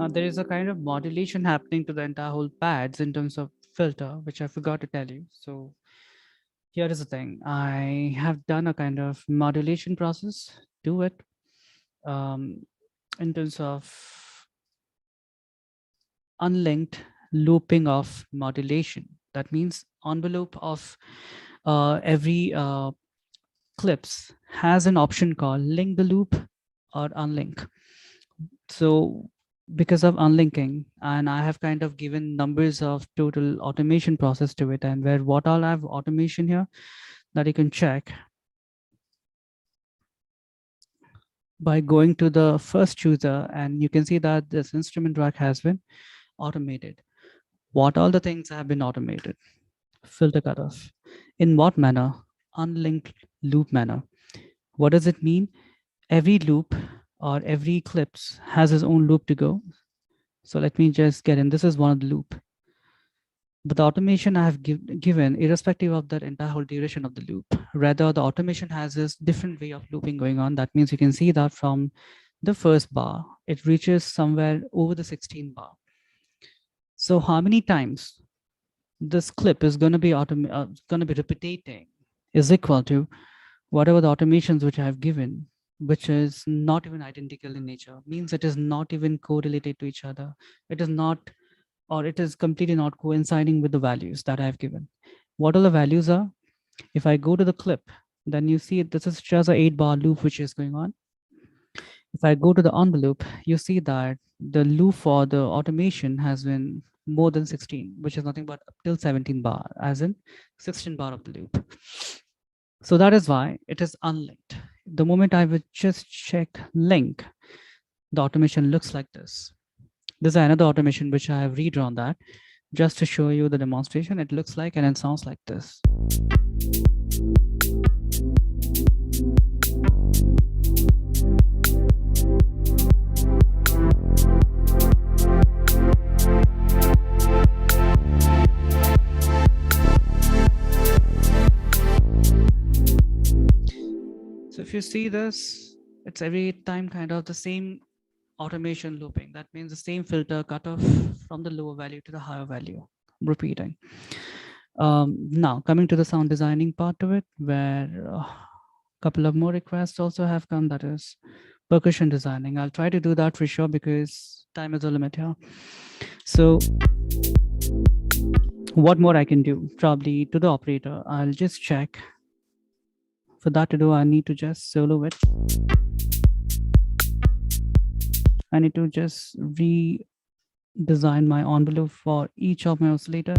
There is a kind of modulation happening to the entire whole pads in terms of filter, which I forgot to tell you. So here is the thing: I have done a kind of modulation process to it, um, in terms of unlinked looping of modulation. That means envelope of every clips has an option called link the loop or unlink. So because of unlinking, and I have kind of given numbers of total automation process to it, and where what all I have automation here that you can check by going to the first chooser, and you can see that this instrument rack has been automated. What all the things have been automated? Filter cutoff. In what manner? Unlinked loop manner. What does it mean? Every loop or every clips has its own loop to go. So let me just get in. This is one of the loop. But the automation I have given, irrespective of that entire whole duration of the loop, rather the automation has this different way of looping going on. That means you can see that from the first bar, it reaches somewhere over the 16 bar. So how many times this clip is going to be repeating is equal to whatever the automations which I have given, which is not even identical in nature, means it is not even correlated to each other. It is not, or it is completely not coinciding with the values that I have given. What all the values are? If I go to the clip, then you see this is just a 8-bar loop which is going on. If I go to the envelope, you see that the loop for the automation has been more than 16, which is nothing but up till 17 bar, as in 16 bar of the loop. So that is why it is unlinked. The moment I would just check link, the automation looks like this. This is another automation which I have redrawn that just to show you the demonstration. It looks like and it sounds like this. So if you see this, it's every time kind of the same automation looping. That means the same filter cutoff from the lower value to the higher value, repeating. Now coming to the sound designing part of it, where a couple of more requests also have come, that is percussion designing. I'll try to do that for sure because time is a limit here. So what more I can do? Probably to the operator, I'll just check. For that to do, I need to just solo it. I need to just redesign my envelope for each of my oscillator.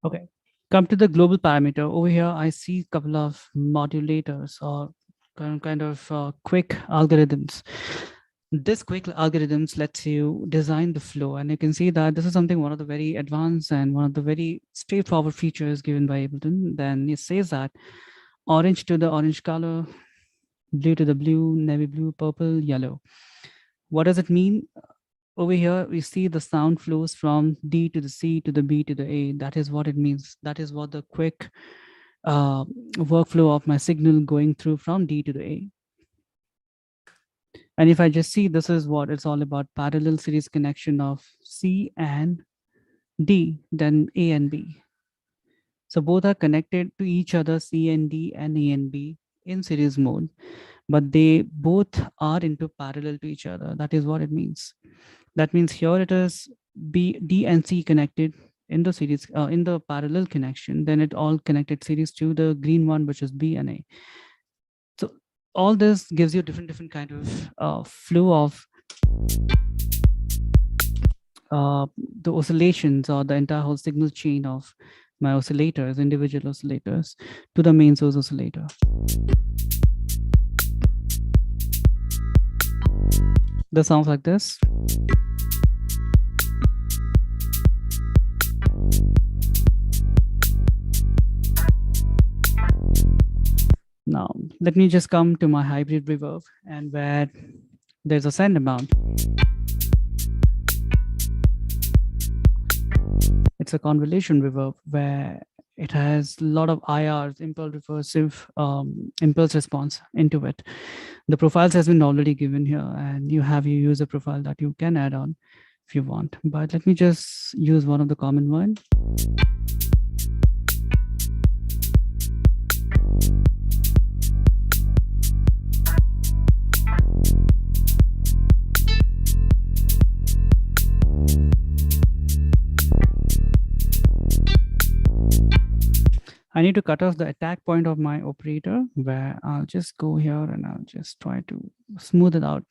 Okay, come to the global parameter. Over here, I see a couple of modulators or kind of quick algorithms. This quick algorithms lets you design the flow, and you can see that this is something one of the very advanced and one of the very straightforward features given by Ableton. Then it says that orange to the orange color, blue to the blue, navy blue, purple, yellow. What does it mean? Over here, we see the sound flows from D to the C to the B to the A. That is what it means. That is what the quick workflow of my signal going through from D to the A. And if I just see, this is what it's all about: parallel series connection of C and D, then A and B. So both are connected to each other, C and D and A and B in series mode, but they both are into parallel to each other. That is what it means. That means here it is B, D and C connected in the series, in the parallel connection. Then it all connected series to the green one, which is B and A. So all this gives you different kind of flow of the oscillations, or the entire whole signal chain of my oscillators, individual oscillators, to the main source oscillator. This sounds like this. Now, let me just come to my hybrid reverb, and where there's a send amount. It's a convolution reverb where it has a lot of IRs, impulse response into it. The profiles has been already given here, and you have your user profile that you can add on if you want. But let me just use one of the common ones. I need to cut off the attack point of my operator, where I'll just go here and I'll just try to smooth it out.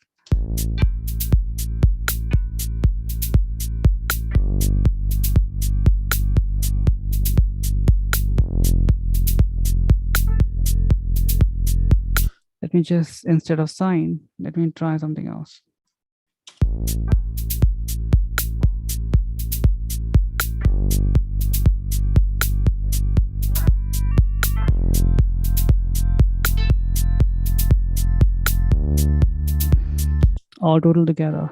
Let me just, instead of sine, let me try something else. All total together.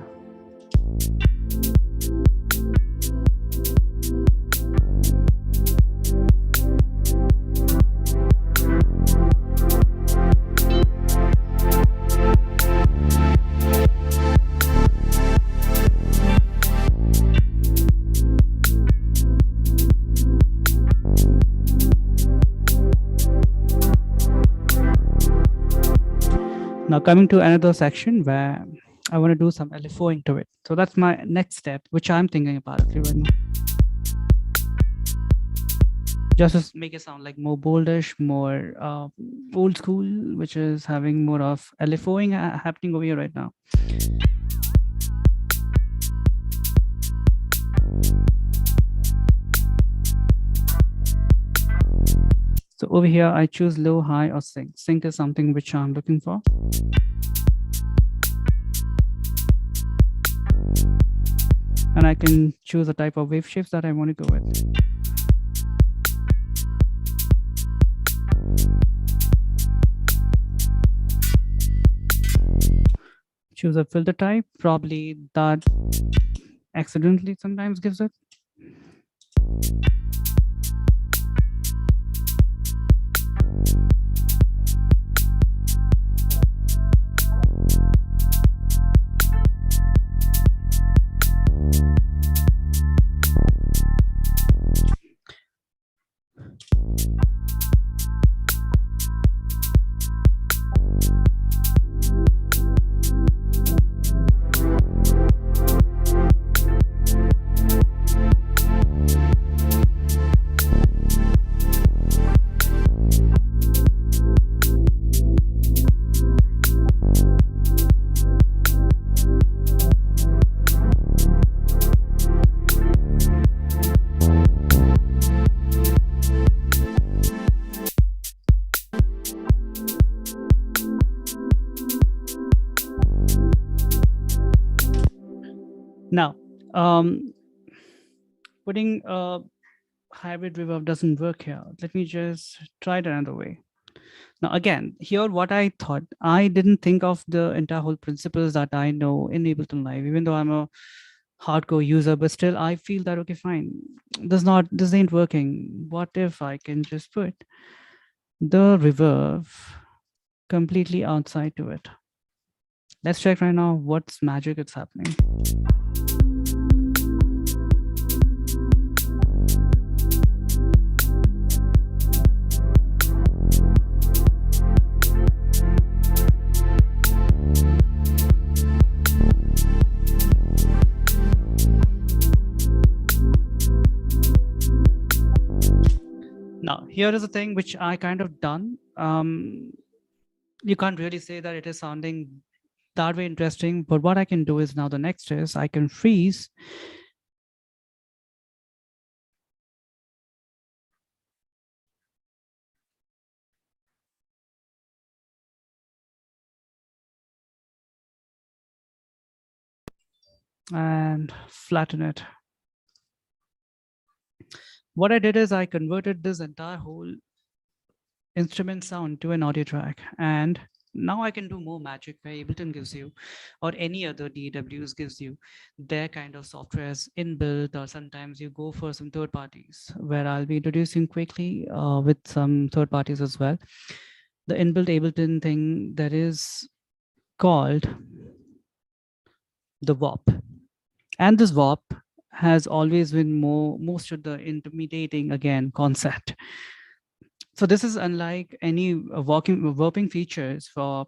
Now coming to another section where I want to do some LFOing to it. So that's my next step, which I'm thinking about right now. Just to make it sound like more boldish, more old school, which is having more of LFOing happening over here right now. So over here, I choose low, high, or sync. Sync is something which I'm looking for. And I can choose a type of wave shapes that I want to go with. Choose a filter type, probably that accidentally sometimes gives it. Now, um, putting a hybrid reverb doesn't work here. Let me just try it another way. Now, again, here what I thought, I didn't think of the entire whole principles that I know in Ableton Live, even though I'm a hardcore user, but still I feel that okay, fine, this ain't working. What if I can just put the reverb completely outside to it? Let's check right now what's magic it's happening. Now, here is a thing which I kind of done. You can't really say that it is sounding that way interesting, but what I can do is now the next is I can freeze and flatten it. What I did is I converted this entire whole instrument sound to an audio track, and now I can do more magic where Ableton gives you, or any other DAWs gives you, their kind of softwares inbuilt, or sometimes you go for some third parties, where I'll be introducing quickly with some third parties as well. The inbuilt Ableton thing that is called the WAP, and this WAP has always been most of the intimidating again concept. So this is unlike any walking warping features for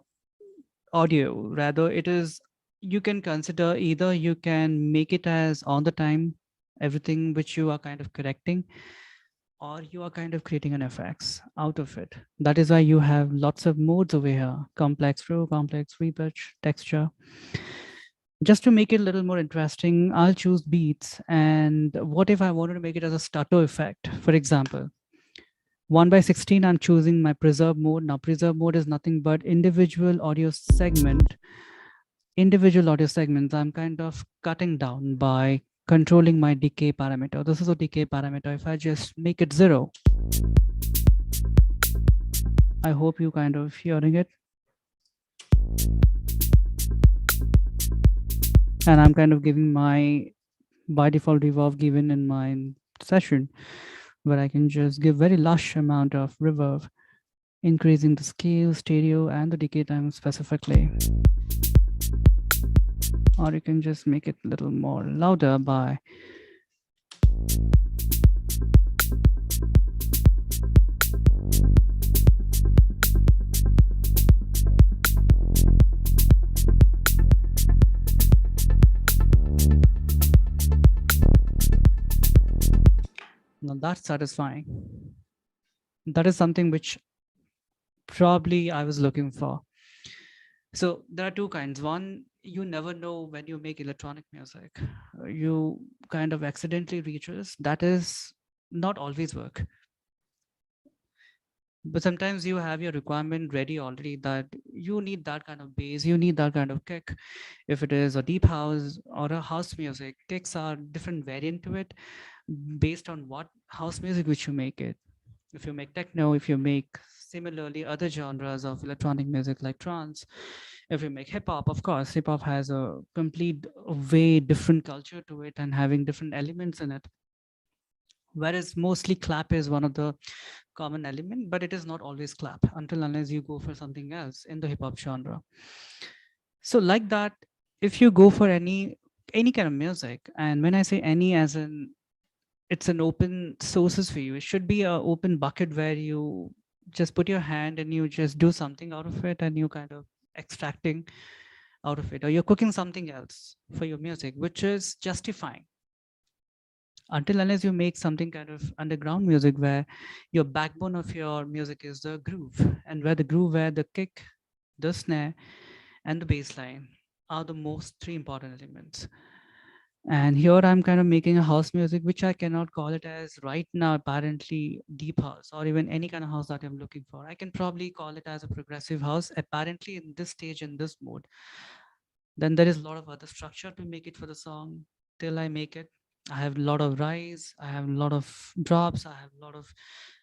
audio. Rather, it is, you can consider either you can make it as on the time everything which you are kind of correcting, or you are kind of creating an effects out of it. That is why you have lots of modes over here: complex flow, complex repitch, texture. Just to make it a little more interesting, I'll choose beats. And what if I wanted to make it as a stutter effect? For example, 1/16, I'm choosing my preserve mode. Now, preserve mode is nothing but individual audio segments. I'm kind of cutting down by controlling my decay parameter. This is a decay parameter. If I just make it 0, I hope you kind of hearing it. And I'm kind of giving my by default reverb given in my session, where I can just give very lush amount of reverb, increasing the scale, stereo, and the decay time specifically. Or you can just make it a little more louder by now that's satisfying. That is something which probably I was looking for. So there are two kinds. One, you never know when you make electronic music. You kind of accidentally reaches. That is not always work. But sometimes you have your requirement ready already that you need that kind of bass, you need that kind of kick. If it is a deep house or a house music, kicks are different variant to it based on what house music which you make it. If you make techno, if you make similarly other genres of electronic music like trance, if you make hip hop, of course, hip hop has a complete way different culture to it and having different elements in it. Whereas mostly clap is one of the common element, but it is not always clap until unless you go for something else in the hip hop genre. So like that, if you go for any kind of music, and when I say any, as in it's an open sources for you, it should be a open bucket where you just put your hand and you just do something out of it, and you kind of extracting out of it, or you're cooking something else for your music, which is justifying until unless you make something kind of underground music where your backbone of your music is the groove, and where the groove, where the kick, the snare, and the bass line are the most three important elements. And here I'm kind of making a house music which I cannot call it as right now apparently deep house or even any kind of house that I'm looking for. I can probably call it as a progressive house apparently in this stage, in this mode. Then there is a lot of other structure to make it for the song. till I make it. I have a lot of rise, I have a lot of drops, I have a lot of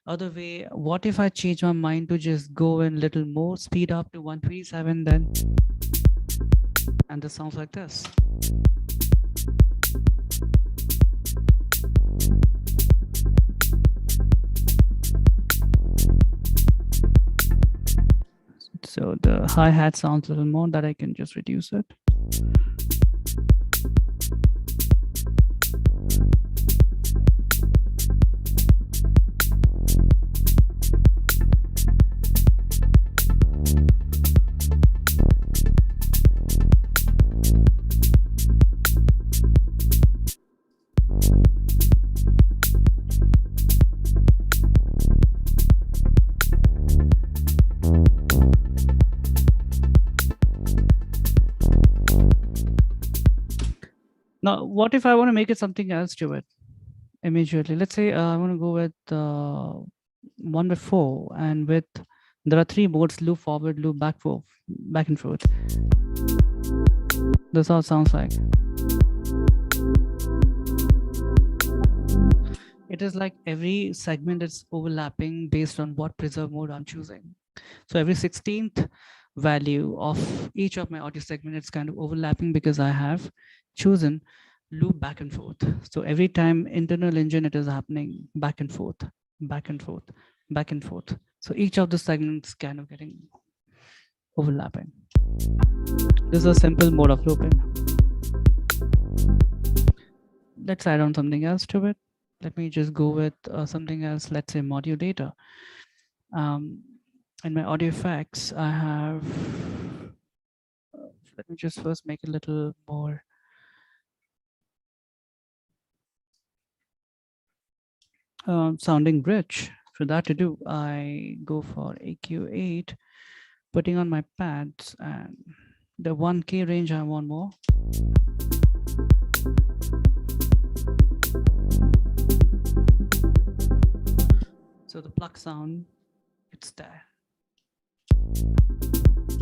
other way. What if I change my mind to just go in little more speed up to 127 then? And this sounds like this. So the hi-hat sounds a little more, that I can just reduce it. Now, what if I want to make it something else to it immediately? Let's say I want to go with one with four, and with there are three modes: loop forward, loop back, forth, back and forth. This all sounds like. It is like every segment is overlapping based on what preserve mode I'm choosing. So every 16th value of each of my audio segment, it's kind of overlapping because I have chosen loop back and forth. So every time internal engine, it is happening back and forth, back and forth, back and forth. So each of the segments kind of getting overlapping. This is a simple mode of looping. Let's add on something else to it. Let me just go with something else. Let's say modulator. In my audio effects, I have, let me just first make a little more sounding rich. For that to do, I go for AQ8, putting on my pads, and the 1K range I want more. So the pluck sound, it's there.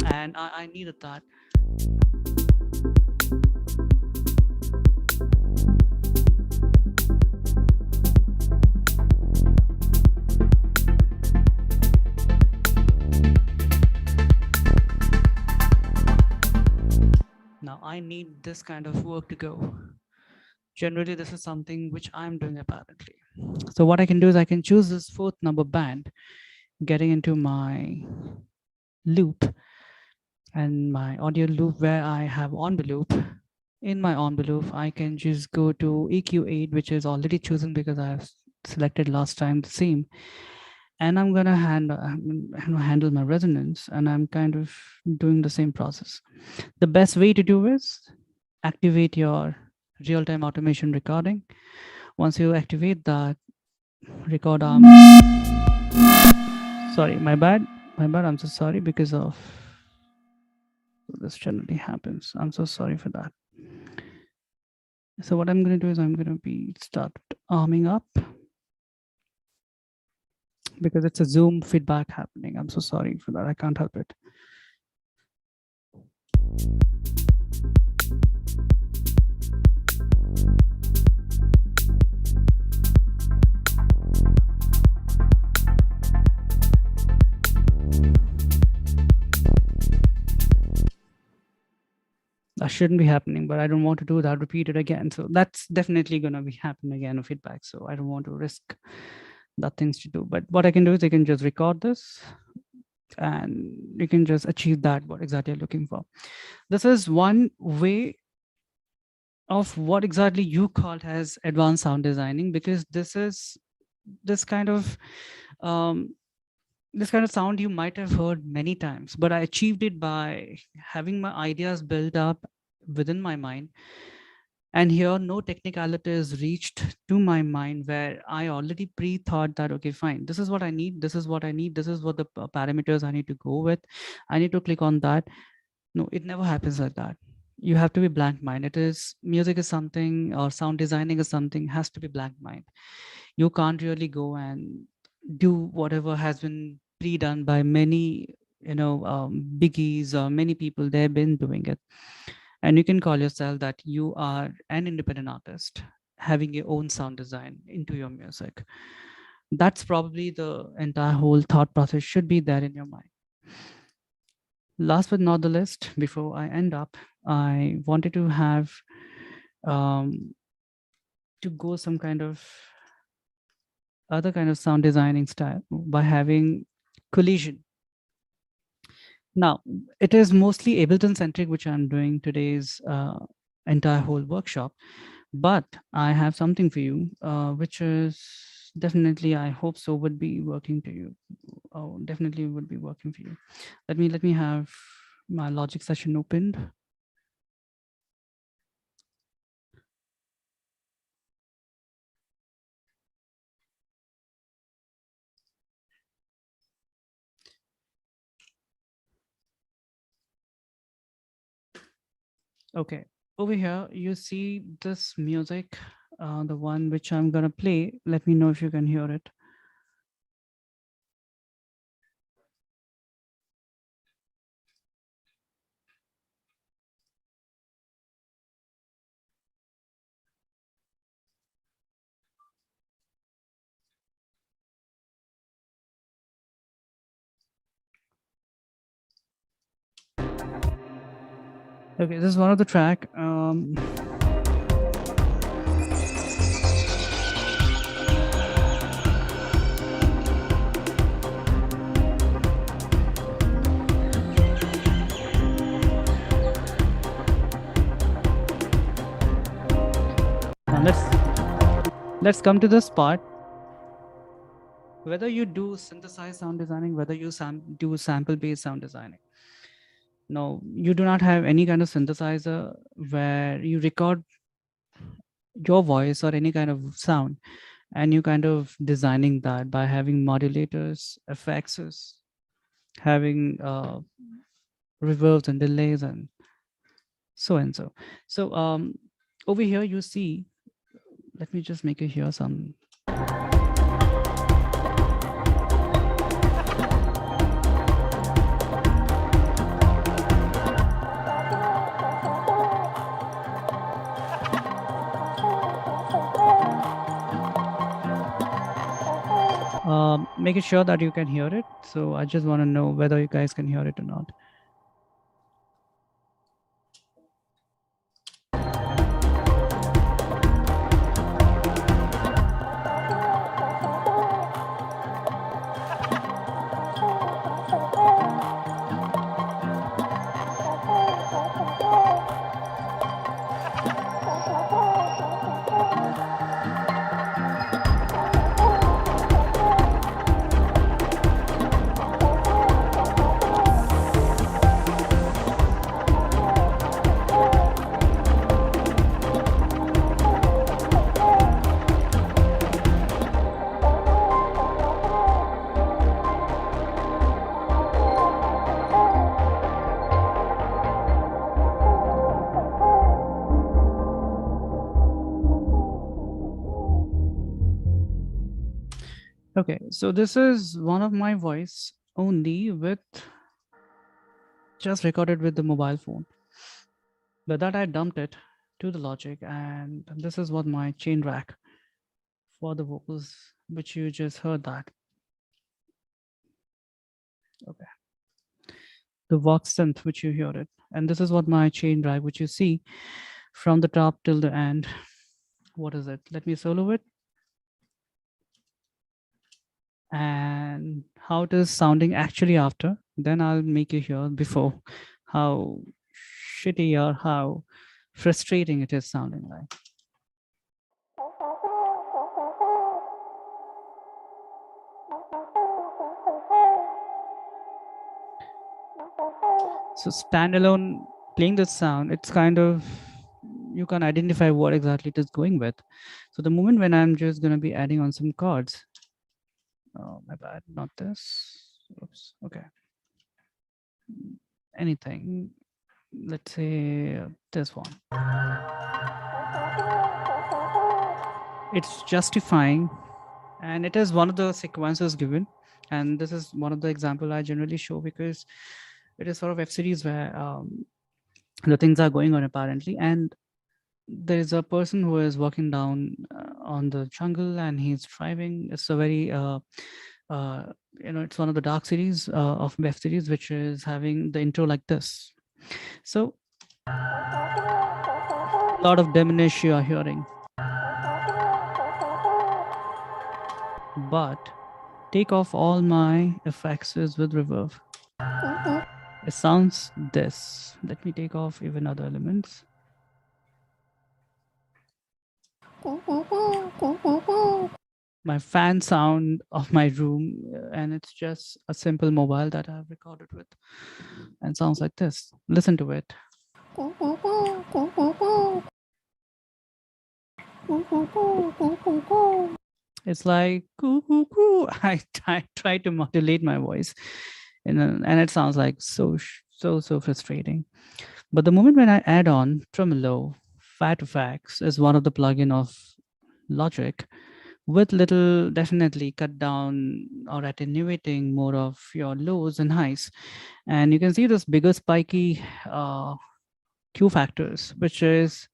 And I needed that. Now I need this kind of work to go. Generally, this is something which I'm doing apparently. So what I can do is I can choose this fourth number band, getting into my loop and my audio loop where I have envelope. In my envelope, I can just go to EQ8, which is already chosen because I have selected last time the same. And I'm gonna handle my resonance, and I'm kind of doing the same process. The best way to do is activate your real-time automation recording. Once you activate that, record arm. Sorry, my bad. I'm so sorry because of this generally happens. I'm so sorry for that. So what I'm going to do is I'm going to start arming up because it's a Zoom feedback happening. I'm so sorry for that. I can't help it. That shouldn't be happening, but I don't want to do that, repeat it again. So that's definitely going to be happening again, a feedback. So I don't want to risk that things to do. But what I can do is I can just record this and you can just achieve that, what exactly you're looking for. This is one way of what exactly you called as advanced sound designing, because this is this kind of sound you might have heard many times, but I achieved it by having my ideas built up within my mind. And here, no technicality is reached to my mind where I already pre-thought that, okay, fine, this is what I need, this is what I need, this is what the parameters I need to go with. I need to click on that. No, it never happens like that. You have to be blank mind. It is music is something, or sound designing is something, has to be blank mind. You can't really go and do whatever has been pre-done by many, biggies or many people. They've been doing it. and you can call yourself that you are an independent artist having your own sound design into your music. That's probably the entire whole thought process should be there in your mind. Last but not the least, before I end up, I wanted to have um, to go some kind of other kind of sound designing style by having collision. Now, it is mostly Ableton centric, which I'm doing today's entire whole workshop. But I have something for you, which is definitely, I hope so, would be working to you. Oh, definitely would be working for you. Let me have my Logic session opened. Okay, over here you see this music, the one which I'm gonna play. Let me know if you can hear it. Okay, this is one of the track. Now let's come to this part. Whether you do synthesized sound designing, whether you do sample based sound designing, no, you do not have any kind of synthesizer where you record your voice or any kind of sound, and you kind of designing that by having modulators, effects, having reverbs and delays and so and so. So over here you see, let me just make it here some. Making sure that you can hear it. So I just want to know whether you guys can hear it or not. Okay, so this is one of my voice only with just recorded with the mobile phone. But that I dumped it to the Logic, and this is what my chain rack for the vocals, which you just heard that. Okay. The Vox Synth, which you hear it. And this is what my chain rack, which you see from the top till the end. What is it? Let me solo it. And how it is sounding actually after. Then I'll make you hear before how shitty or how frustrating it is sounding like. So standalone playing this sound, it's kind of, you can identify what exactly it is going with. So the moment when I'm just going to be adding on some chords. Oh, my bad, not this. Oops. Okay. Anything. Let's say this one. It's justifying, and it is one of the sequences given. And this is one of the example I generally show because it is sort of F series where the things are going on apparently, and there is a person who is walking down on the jungle, and he's driving. It's a very uh, it's one of the dark series of web series which is having the intro like this. So a lot of diminish you are hearing, but take off all my effects with reverb. It sounds this. Let me take off even other elements. My fan sound of my room, and it's just a simple mobile that I've recorded with, and sounds like this. Listen to it. It's like coo coo coo. I try to modulate my voice, and it sounds like so frustrating. But the moment when I add on tremolo, fat effects is one of the plugin of Logic with little definitely cut down or attenuating more of your lows and highs, and you can see this bigger spiky Q factors, which is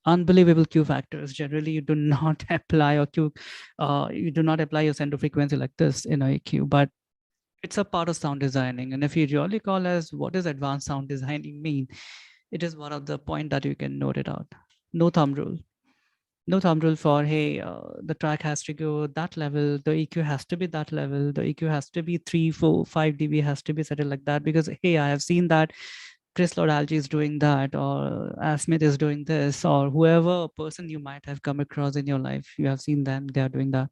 unbelievable Q factors. Generally, you do not apply or Q, you do not apply your center frequency like this in a EQ, but it's a part of sound designing. And if you really call as what does advanced sound designing mean, it is one of the point that you can note it out. No thumb rule. No thumb rule for hey, the track has to go that level, the EQ has to be that level, the EQ has to be 3, 4, 5 dB has to be set it like that because hey, I have seen that Chris Lord is doing that, or Smith is doing this, or whoever person you might have come across in your life, you have seen them, they are doing that.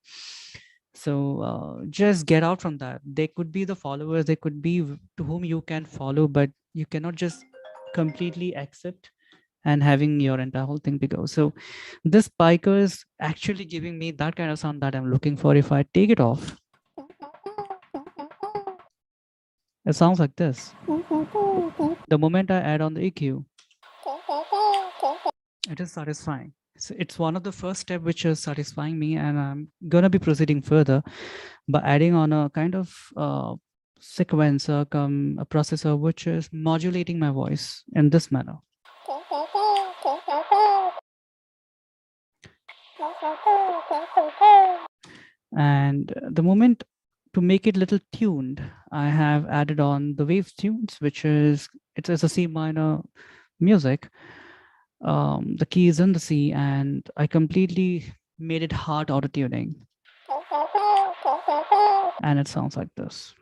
So just get out from that. They could be the followers, they could be to whom you can follow, but you cannot just completely accept and having your entire whole thing to go. So this spiker is actually giving me that kind of sound that I'm looking for. If I take it off, it sounds like this. The moment I add on the EQ, it is satisfying. So it's one of the first step which is satisfying me, and I'm gonna be proceeding further by adding on a kind of sequencer, come a processor which is modulating my voice in this manner. And the moment to make it little tuned, I have added on the wave tunes, which is it's a C minor music. The key is in the C, and I completely made it hard auto tuning, and it sounds like this.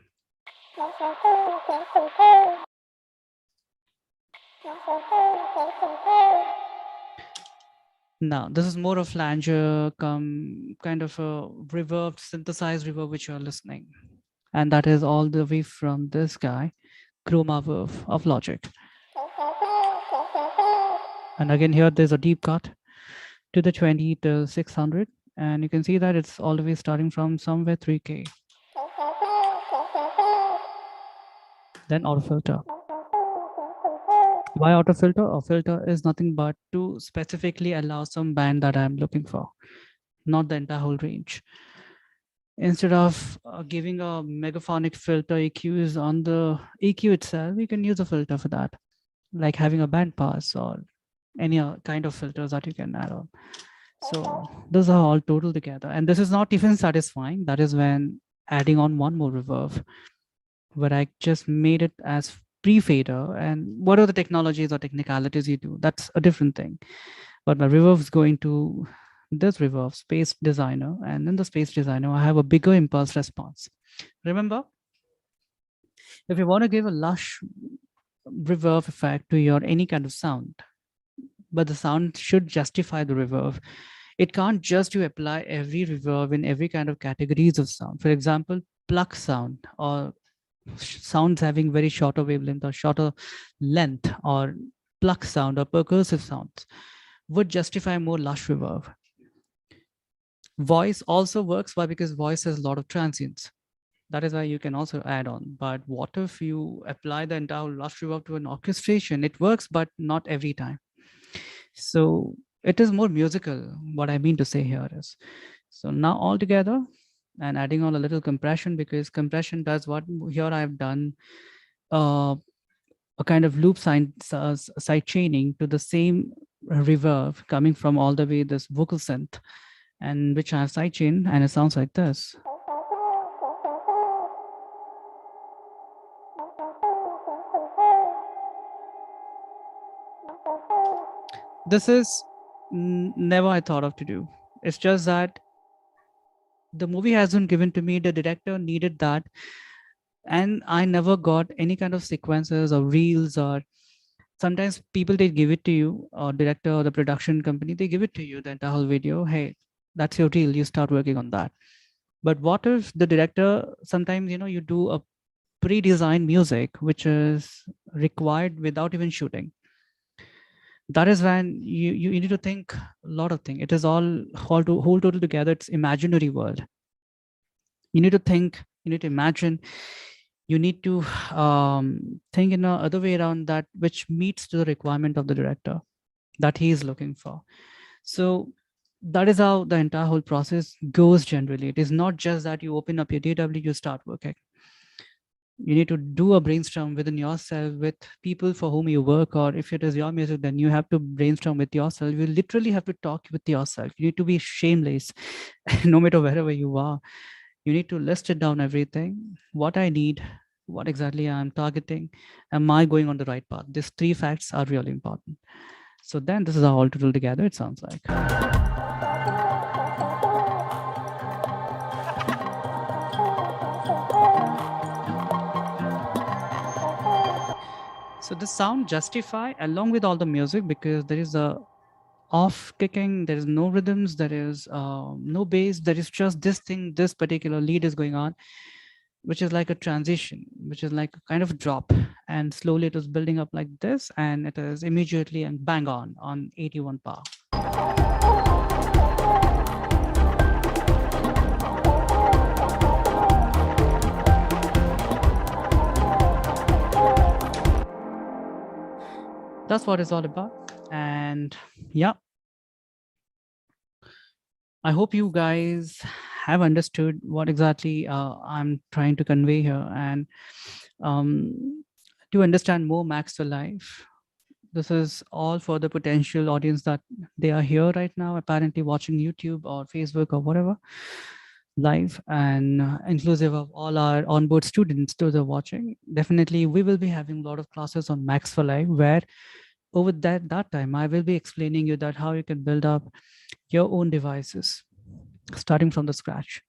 Now, this is more of flanger, kind of a reverb, synthesized reverb which you're listening. And that is all the way from this guy, Chroma Verve of Logic. And again, here there's a deep cut to the 20 to 600. And you can see that it's all the way starting from somewhere 3K. Then auto filter. Why auto filter? A filter is nothing but to specifically allow some band that I'm looking for, not the entire whole range. Instead of giving a megaphonic filter EQs on the EQ itself, you can use a filter for that, like having a band pass or any kind of filters that you can add on. So those are all total together. And this is not even satisfying. That is when adding on one more reverb, where I just made it as pre-fader. And what are the technologies or technicalities you do? That's a different thing. But my reverb is going to this reverb space designer, and in the space designer I have a bigger impulse response. Remember, if you want to give a lush reverb effect to your any kind of sound, but the sound should justify the reverb, it can't just you apply every reverb in every kind of categories of sound. For example, pluck sound or sounds having very shorter wavelength or shorter length, or pluck sound or percussive sounds would justify more lush reverb. Voice also works. Why? Because voice has a lot of transients. That is why you can also add on. But what if you apply the entire lush reverb to an orchestration? It works, but not every time. So it is more musical. What I mean to say here is, so now all together and adding on a little compression, because compression does what here I've done. Uh, a kind of loop side chaining to the same reverb coming from all the way this vocal synth, and which I have sidechained, and it sounds like this. This is never I thought of to do. It's just that the movie hasn't given to me. The director needed that, and I never got any kind of sequences or reels. Or sometimes people, they give it to you, or director or the production company, they give it to you, the whole video. Hey, that's your reel. You start working on that. But what if the director, sometimes, you do a pre-designed music which is required without even shooting. That is when you need to think a lot of things. It is all whole total together. It's imaginary world. You need to think, you need to imagine, you need to think in a other way around, that which meets to the requirement of the director that he is looking for. So that is how the entire whole process goes generally. It is not just that you open up your DW, you start working. You need to do a brainstorm within yourself with people for whom you work, or if it is your music, then you have to brainstorm with yourself. You literally have to talk with yourself. You need to be shameless no matter wherever you are. You need to list it down, everything, what I need, what exactly I'm targeting, am I going on the right path. These three facts are really important. So then this is how all total together it sounds like. So the sound justify along with all the music, because there is a off kicking, there is no rhythms, there is no bass, there is just this thing, this particular lead is going on, which is like a transition, which is like a kind of drop, and slowly it is building up like this, and it is immediately and bang on 81 power. That's what it's all about. And yeah, I hope you guys have understood what exactly I'm trying to convey here. And to understand more Max for Life, this is all for the potential audience that they are here right now, apparently watching YouTube or Facebook or whatever live, and inclusive of all our onboard students those are watching. Definitely, we will be having a lot of classes on Max for Life, where over that time I will be explaining you that how you can build up your own devices starting from the scratch.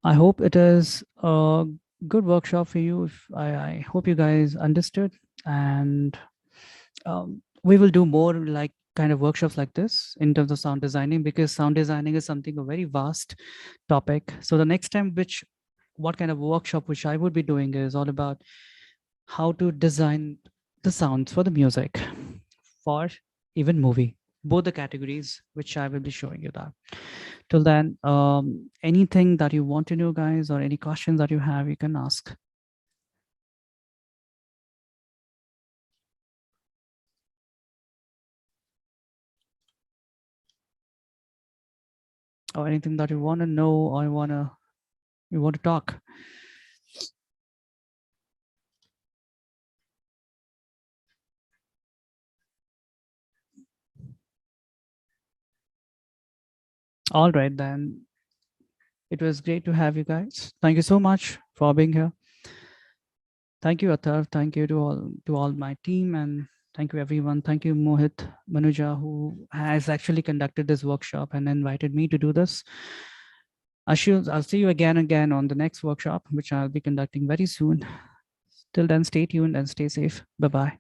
I hope it is a good workshop for you. I hope you guys understood, and we will do more like kind of workshops like this in terms of sound designing, because sound designing is something a very vast topic. So the next time, what kind of workshop which I would be doing is all about how to design the sounds for the music, for even movie, both the categories, which I will be showing you that. Till then, anything that you want to know, guys, or any questions that you have, you can ask. Or anything that you want to know, or you want to talk. All right, then. It was great to have you guys. Thank you so much for being here. Thank you, Atar. Thank you to all my team, and thank you everyone. Thank you, Mohit Manuja, who has actually conducted this workshop and invited me to do this. I'll see you again on the next workshop, which I'll be conducting very soon. Till then, stay tuned and stay safe. Bye-bye.